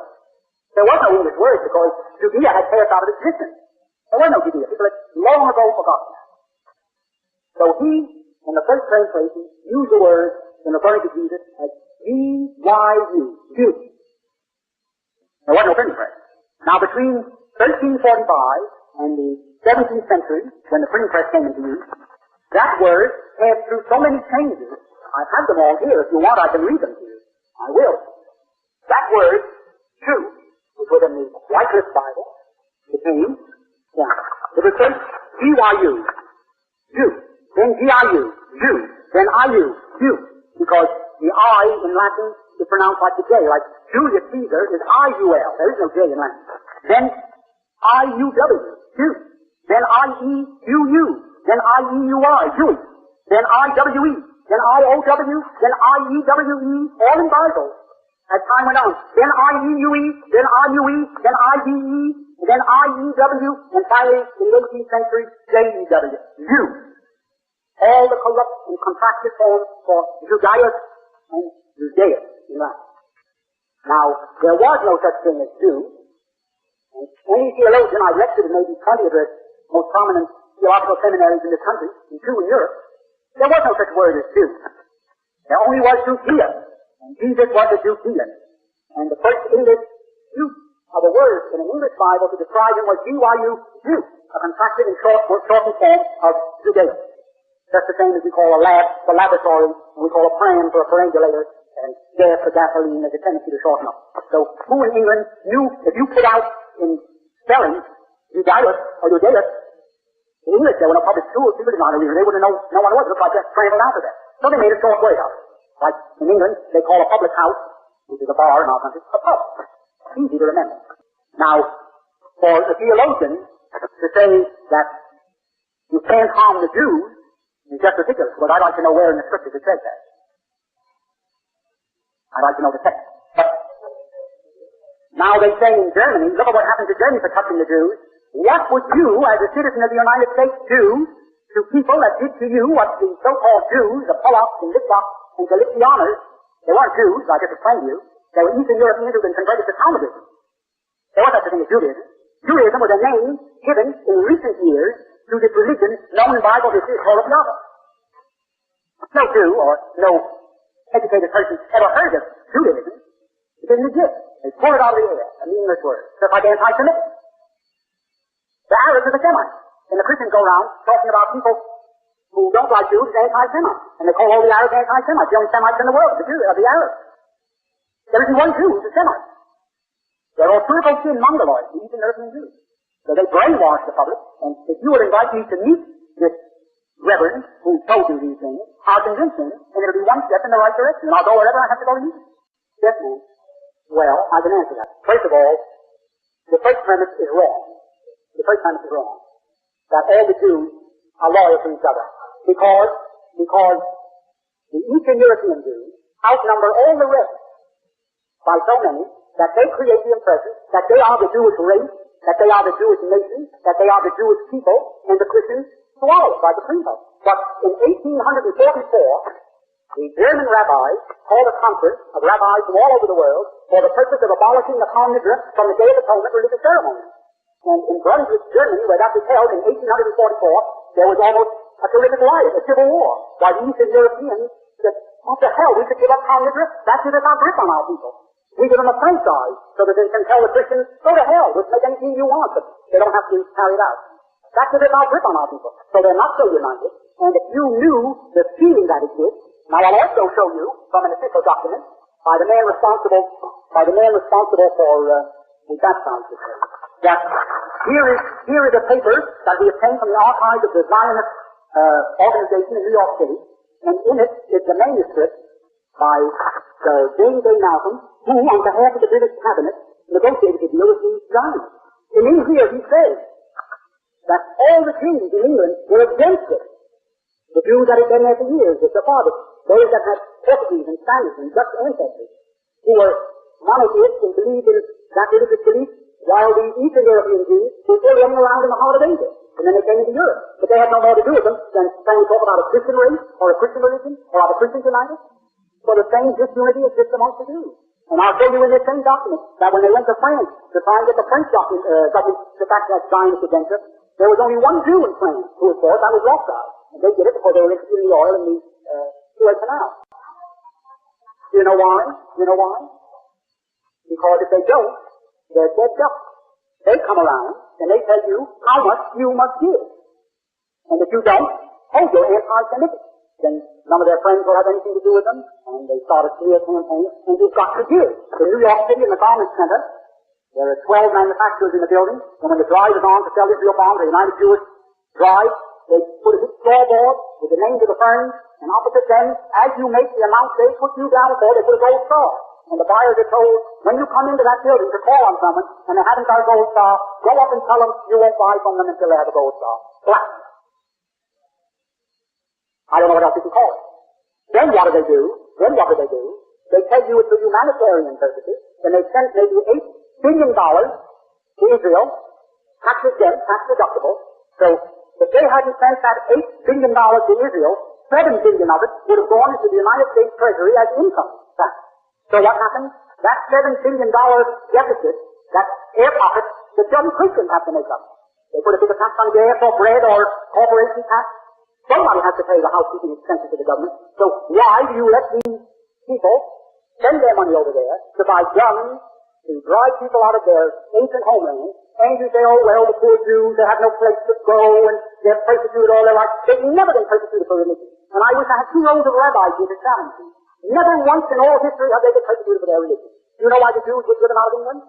There was no English word because Judea had passed out of existence. There was no Judea. People had long ago forgotten that. So he, in the first translation, used the word in referring to Jesus as G-Y-U, Jew. There was no printing press. Now between 1345 and the 17th century, when the printing press came into use, that word passed through so many changes. I have them all here. If you want, I can read them to you. I will. That word, Jew, which was in the Wycliffe Bible, became, it was first G-Y-U, Jew, then G-I-U, Jew, then I-U, Jew, because the I in Latin is pronounced like the J, like Julius Caesar is I-U-L, there is no J in Latin. Then I-U-W, Jew, then I-E-U-U, then I-E-U-I, Jewy, then I-W-E, then I-O-W, then I-E-W-E, all in Bible. As time went on, then I-E-U-E, then I-U-E, then I-D-E, then I-E-W, and finally, in the 18th century, J-E-W, Jew. All the corrupt and contracted forms for Judaius and Judaeus in Latin. Now, there was no such thing as Jew. And any theologian, I lectured in maybe 20 of the most prominent theological seminaries in this country, and 2 in Europe, there was no such word as Jew. There only was Judea. And Jesus was a Judean. And the first English use of a word in an English Bible to describe him was G-Y-U, Jew, a contracted and shortened form of Judaism. Just the same as we call a lab for laboratory, and we call a pram for a perambulator, and gas for gasoline has a tendency to shorten up. So who in England knew if you put out in spelling Judaius or Judaeus, in English there were no public schools, people did not know, they wouldn't know no one was, it looked like that scrambled alphabet. So they made a short word out of it. Like in England, they call a public house, which is a bar in our country, a pub. Easy to remember. Now, for the theologian to say that you can't harm the Jews is just ridiculous, but I'd like to know where in the scriptures it says that. I'd like to know the text. But now they say in Germany, look at what happened to Germany for touching the Jews. What would you, as a citizen of the United States, do to people that did to you what the so-called Jews, the Polacks and Litvaks and Galicianers, they weren't Jews, I just explained to you. They were Eastern Europeans who had been converted to Talmudism. There was such a thing as Judaism. Judaism was a name given in recent years to this religion known in Bible history as called Yahweh. No Jew or no educated person ever heard of Judaism. It didn't exist. They pulled it out of the air, a meaningless word. Just like anti-Semitic. The Arabs are the Semites. And the Christians go around talking about people who don't like Jews as anti-Semites. And they call all the Arabs anti-Semites. The only Semites in the world are the Arabs. There isn't one Jew who's a Semite. They're all Turco-Sin Mongoloids, the Eastern European Jews. So they brainwash the public, and if you would invite me to meet this reverend who told you these things, I'll convince him, and it'll be one step in the right direction, and I'll go wherever I have to go to meet him. Yes, ma'am. Well, I can answer that. First of all, the first premise is wrong. The first premise is wrong. That all the Jews are loyal to each other. Because the Eastern European Jews outnumber all the rest by so many that they create the impression that they are the Jewish race, that they are the Jewish nation, that they are the Jewish people, and the Christians swallow it by the pretense. But in 1844, the German rabbis called a conference of rabbis from all over the world for the purpose of abolishing the Khan Nidra from the Day of Atonement religious ceremony. And in Brunswick, Germany, where that was held in 1844, there was almost a terrific riot, a civil war, while the Eastern Europeans said, what the hell, we should give up Khan Nidra? That gives us our grip on our people. We give them a franchise so that they can tell the Christians, go to hell, we'll make anything you want, but they don't have to carry it out. That gives us our grip on our people. So they're not so united. And if you knew the feeling that exists, now I'll also show you from an official document by the man responsible for the baptized, that here is a paper that we obtained from the archives of the Zionist organization in New York City, and in it is the manuscript by the James A. Malcolm, who, on behalf of the British cabinet, negotiated the deal with the Zionists. And in here he says that all the Jews in England were against it. The Jews that had been there for years, the Sephardics, those that had Portuguese and Spanish and Dutch ancestors, who were monotheists and believed in that religious belief, while the Eastern European Jews were still running around in the heart of Asia. And then they came into Europe. But they had no more to do with them than trying to talk about a Christian race, or a Christian religion, or are the Christians united. So the same disunity exists amongst the Jews. And I'll show you in this same document that when they went to France to try and get the French government to back that Zionist adventure, there was only one Jew in France who was for it, that was Rothschild. And they did it because they were interested in the oil and the Suez Canal. Do you know why? Do you know why? Because if they don't, they're dead ducks. They come around and they tell you how much you must give. And if you don't, oh, you're anti-Semitic. Then none of their friends will have anything to do with them, and they start a smear campaign, and you've got to give. In New York City, in the Garment Center, there are 12 manufacturers in the building, and when the drive is on to sell Israel bombs, the United Jewish drive, they put a big scoreboard with the names of the firms, and opposite them, as you make the amount they put you down for, they put a gold star. And the buyers are told, when you come into that building to call on someone, and they haven't got a gold star, go up and tell them you won't buy from them until they have a gold star. Black. I don't know what else you can call it. Then what do they do? They tell you it's for humanitarian purposes, and they sent maybe $8 billion to Israel, tax exempt, tax deductible. So if they hadn't sent that $8 billion to Israel, $7 billion of it would have gone into the United States Treasury as income tax. So what happens? That $7 billion deficit, that air pocket, the young Christians have to make up. They put a bigger tax on gas or bread or corporation tax. Somebody has to pay the housekeeping expenses to the government. So why do you let these people spend their money over there to buy guns, to drive people out of their ancient homeland, and you say, oh, well, the poor Jews, they have no place to go, and they're persecuted all their life. They've never been persecuted for religion. And I wish I had 2 rows of rabbis here to challenge you. Never once in all history have they been persecuted for their religion. You know why the Jews were driven out of England?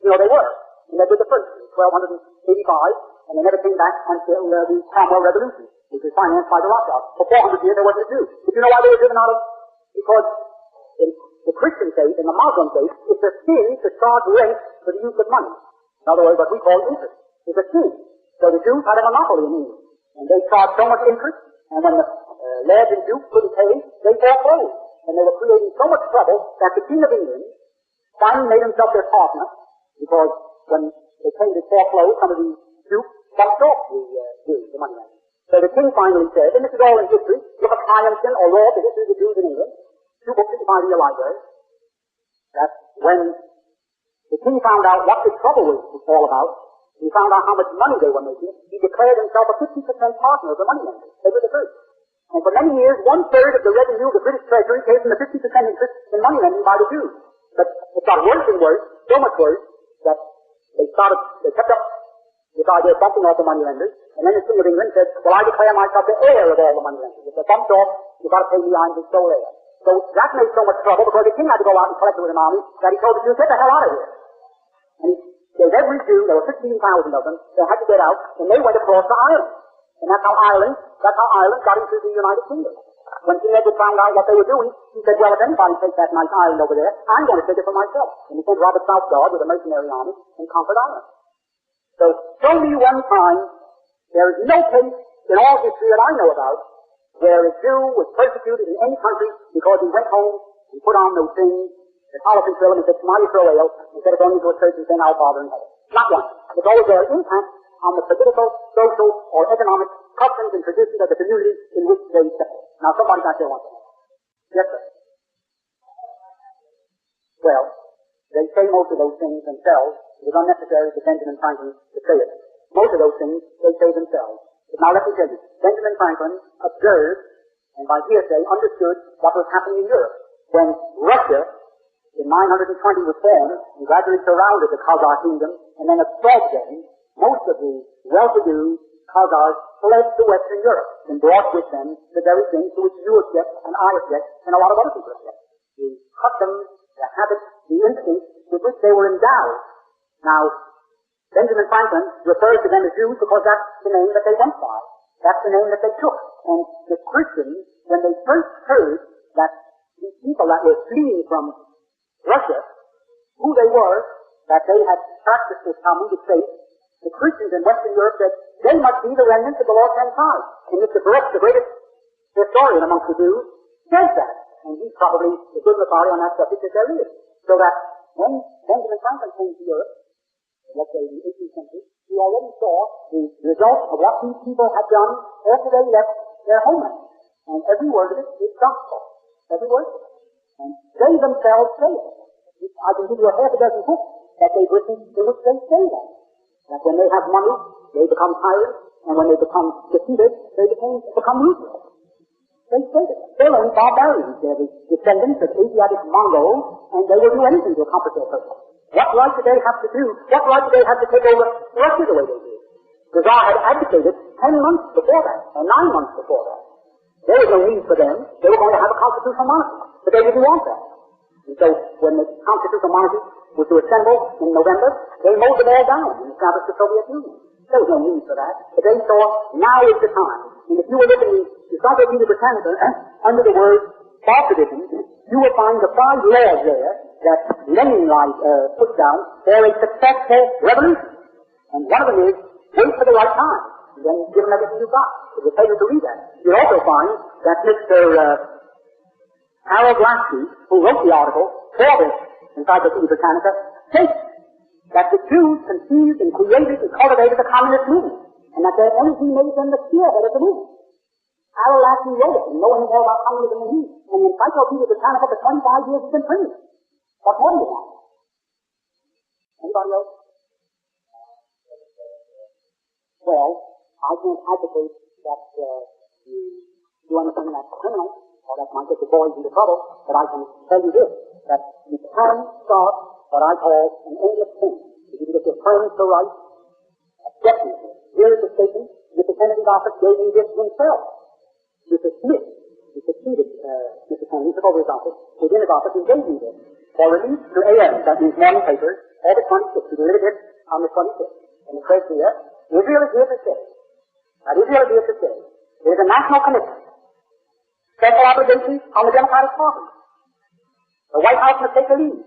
You know they were. And they did the first, 1285, and they never came back until the Cromwell Revolution, which was financed by the Rothschilds. For 400 years there wasn't a Jew. But you know why they were driven out of? Because in the Christian faith and the Muslim faith, it's a sin to charge rent for the use of money. In other words, what we call interest. It's a sin. So the Jews had a monopoly in England. And they charged so much interest, and when the lairds and dukes couldn't pay, they foreclosed. And they were creating so much trouble that the King of England finally made himself their partner, because when they came to foreclose, some of the dukes bumped off the Jews, the money men. So the king finally said, and this is all in history, look at Hyamson or Law, the history of the Jews in England, 2 books you can find in your library, that when the king found out what the trouble was all about, he found out how much money they were making, he declared himself a 50% partner of the money lenders. They were the first. And for many years, 1/3 of the revenue of the British Treasury came from the 50% interest in money lending by the Jews. But it got worse and worse, so much worse, that they kept up this idea of bumping off the money lenders, and then the King of England said, well, I declare myself the heir of all the money lenders. If they're bumped off, you've got to pay me, I'm his sole heir. So that made so much trouble, because the king had to go out and collect it with an army, that he told the Jews, get the hell out of here. And he gave every Jew, there were 15,000 of them, they had to get out, and they went across to Ireland. And that's how Ireland got into the United Kingdom. When King Edward found out what they were doing, he said, well, if anybody takes that nice island over there, I'm going to take it for myself. And he sent Robert Southguard with a mercenary army and conquered Ireland. So, show me one time, there is no case in all history that I know about where a Jew was persecuted in any country because he went home and put on those things, the Colosseum film, and said, Shema Yisrael, instead of going into a church and saying, Our Father in heaven. Not one. It's always their impact on the political, social, or economic customs and traditions of the community in which they settle. Now, somebody's out there wants to know. Yes, sir. Well, they say most of those things themselves. It was unnecessary for Benjamin Franklin to say it. Most of those things they say themselves. But now let me tell you, Benjamin Franklin observed, and by hearsay understood what was happening in Europe. When Russia, in 920, was formed and gradually surrounded the Khazar kingdom and then absorbed them, most of the well-to-do Khazars fled to Western Europe and brought with them the very things to which you object and I object and a lot of other people object. The customs, the habits, the instincts with which they were endowed. Now, Benjamin Franklin refers to them as Jews because that's the name that they went by. That's the name that they took. And the Christians, when they first heard that the people that were fleeing from Russia, who they were, that they had practiced this Talmudic faith, the Christians in Western Europe said they must be the remnants of the Lord Ten Tribes. And Mr. Baruch, the greatest historian amongst the Jews, says that. And he's probably the good authority on that subject that there is. So that when Benjamin Franklin came to Europe, let's say in the 18th century, he already saw the result of what these people had done after they left their homeland. And every word of it is gospel. Every word of it. And they themselves say it. I can give you a half a dozen books that they've written in which they say that. That when they have money, they become tyrants, and when they become defeated, they become ruthless. They say that they're only barbarians. They're the descendants of Asiatic Mongols, and they will do anything to accomplish their purpose. What right do they have to do? What right do they have to take over Russia the way they do? The Tsar had abdicated 10 months before that, or 9 months before that. There was no need for them. They were going to have a constitutional monarchy, but they didn't want that. And so when the constitutional monarchy was to assemble in November, they mowed them all down and established the Soviet Union. There was no need for that, but they saw now is the time. And if you were looking in the Encyclopedia Britannica under the word Bolshevism, you will find the 5 laws there that Lenin put down for a successful revolution. And one of them is wait for the right time, and then give them everything you've got. It will tell you to read that. You'll also find that Mr. Harold Lasky, who wrote the article for this Encyclopedia Britannica, states that the Jews conceived and created and cultivated the communist movement, and that their energy made them the spearhead of the movement. Harold Lasky wrote it, and knowing more about communism than he, and the Encyclopedia Britannica for 25 years has been printed. What more do you want? Anybody else? Well, I can't advocate that you do anything that's criminal, or that might get the boys into trouble, but I can tell you this, that you can start what I call an endless thing. If you can get your friends to write, definitely. Here is the statement, Mr. Kennedy's office gave me this himself. Mr. Smith, who succeeded Mr. Kennedy, took over his office, within his office, and gave me this. For release to AM, that means morning papers, August 26th. He delivered it on the 26th. And it says here, Israel is here to stay. Now, Israel is here to stay. There is a national commitment. Special obligations on the Democratic Party. The White House must take the lead.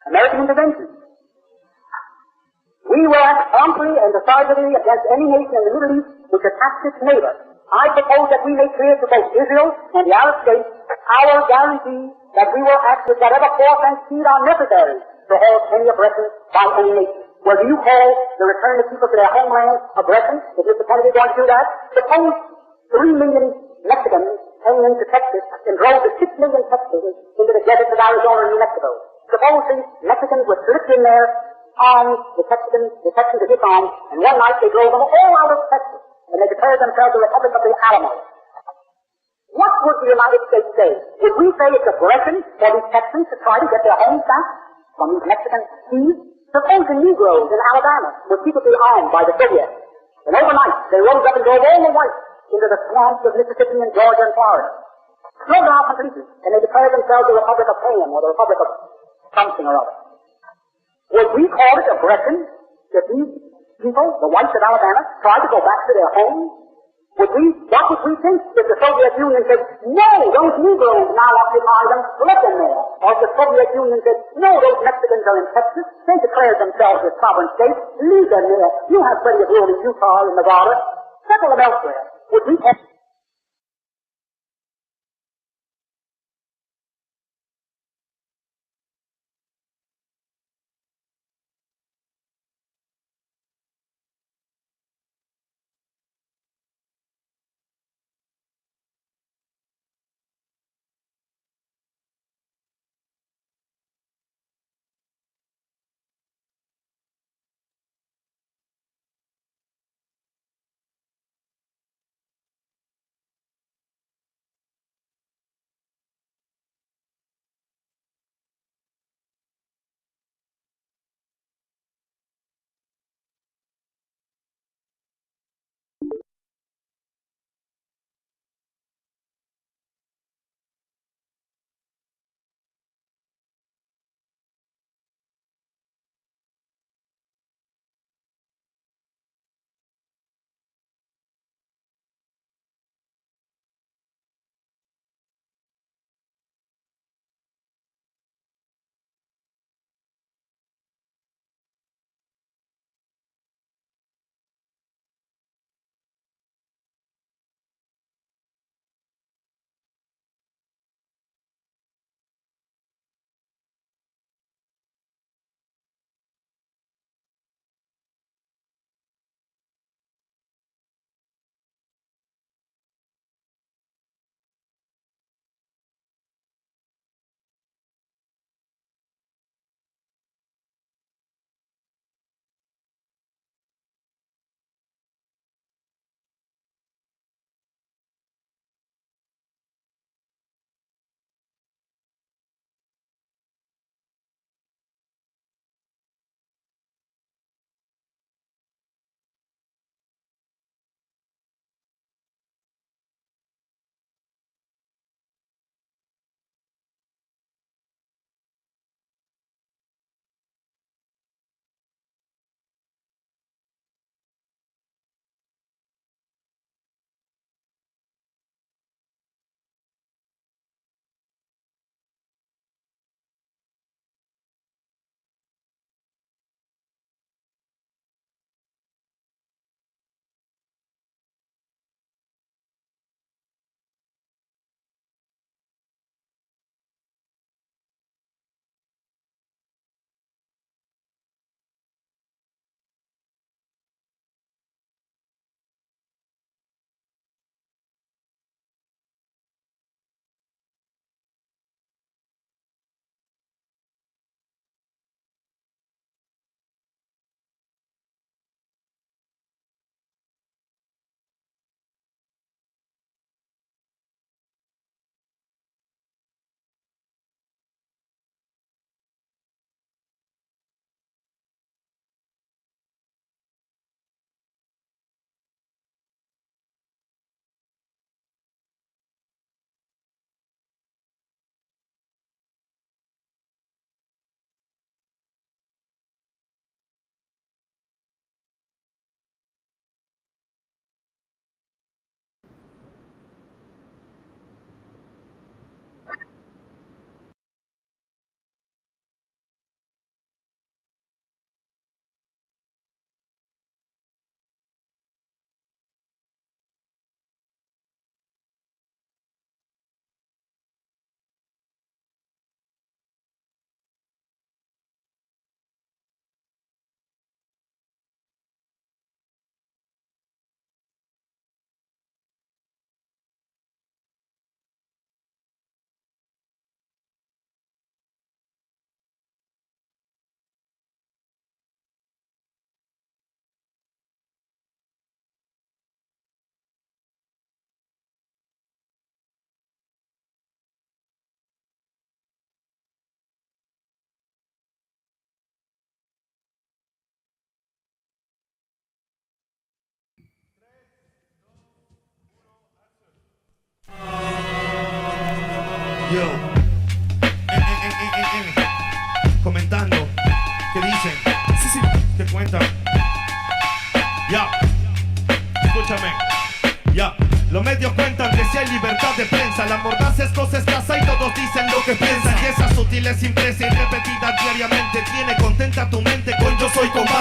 American intervention. We will act promptly and decidedly against any nation in the Middle East which attacks its neighbor. I propose that we make clear to both Israel and the Arab states our guarantee that we will act with whatever force and speed are necessary to halt any aggression by any nation. Well, do you call the return of people to their homeland aggression? If Mr. Kennedy is going to do that, suppose 3 million Mexicans came into Texas and drove the 6 million Texans into the deserts of Arizona and New Mexico. Suppose these Mexicans were slipped in there armed, the Texans are disarmed, and one night they drove them all out of Texas, and they declared themselves the Republic of the Alamo. What would the United States say? Would we say it's aggression for these Texans to try to get their homes back from these Mexican thieves? Suppose the Negroes in Alabama were secretly armed by the Soviets, and overnight they rose up and drove all the whites into the swamps of Mississippi and Georgia and Florida. Drove them out completely, and they declared themselves the Republic of Ham or the Republic of something or other. Would we call it aggression if these people, the whites of Alabama, tried to go back to their homes? What would we think if the Soviet Union said, no, those Negroes now occupy them, let them there? Or if the Soviet Union said, no, those Mexicans are in Texas, they declared themselves as sovereign states, leave them there. You have plenty of rule in Utah and Nevada, settle them elsewhere. Would we Yo. Comentando. ¿Qué dicen? Sí. ¿Qué cuentan? Ya. Escúchame. Ya. Los medios cuentan que si hay libertad de prensa, la mordaza es cosa escasa y todos dicen lo que piensan. Y esa sutil es impresa y repetida diariamente tiene contenta tu mente con yo soy combate.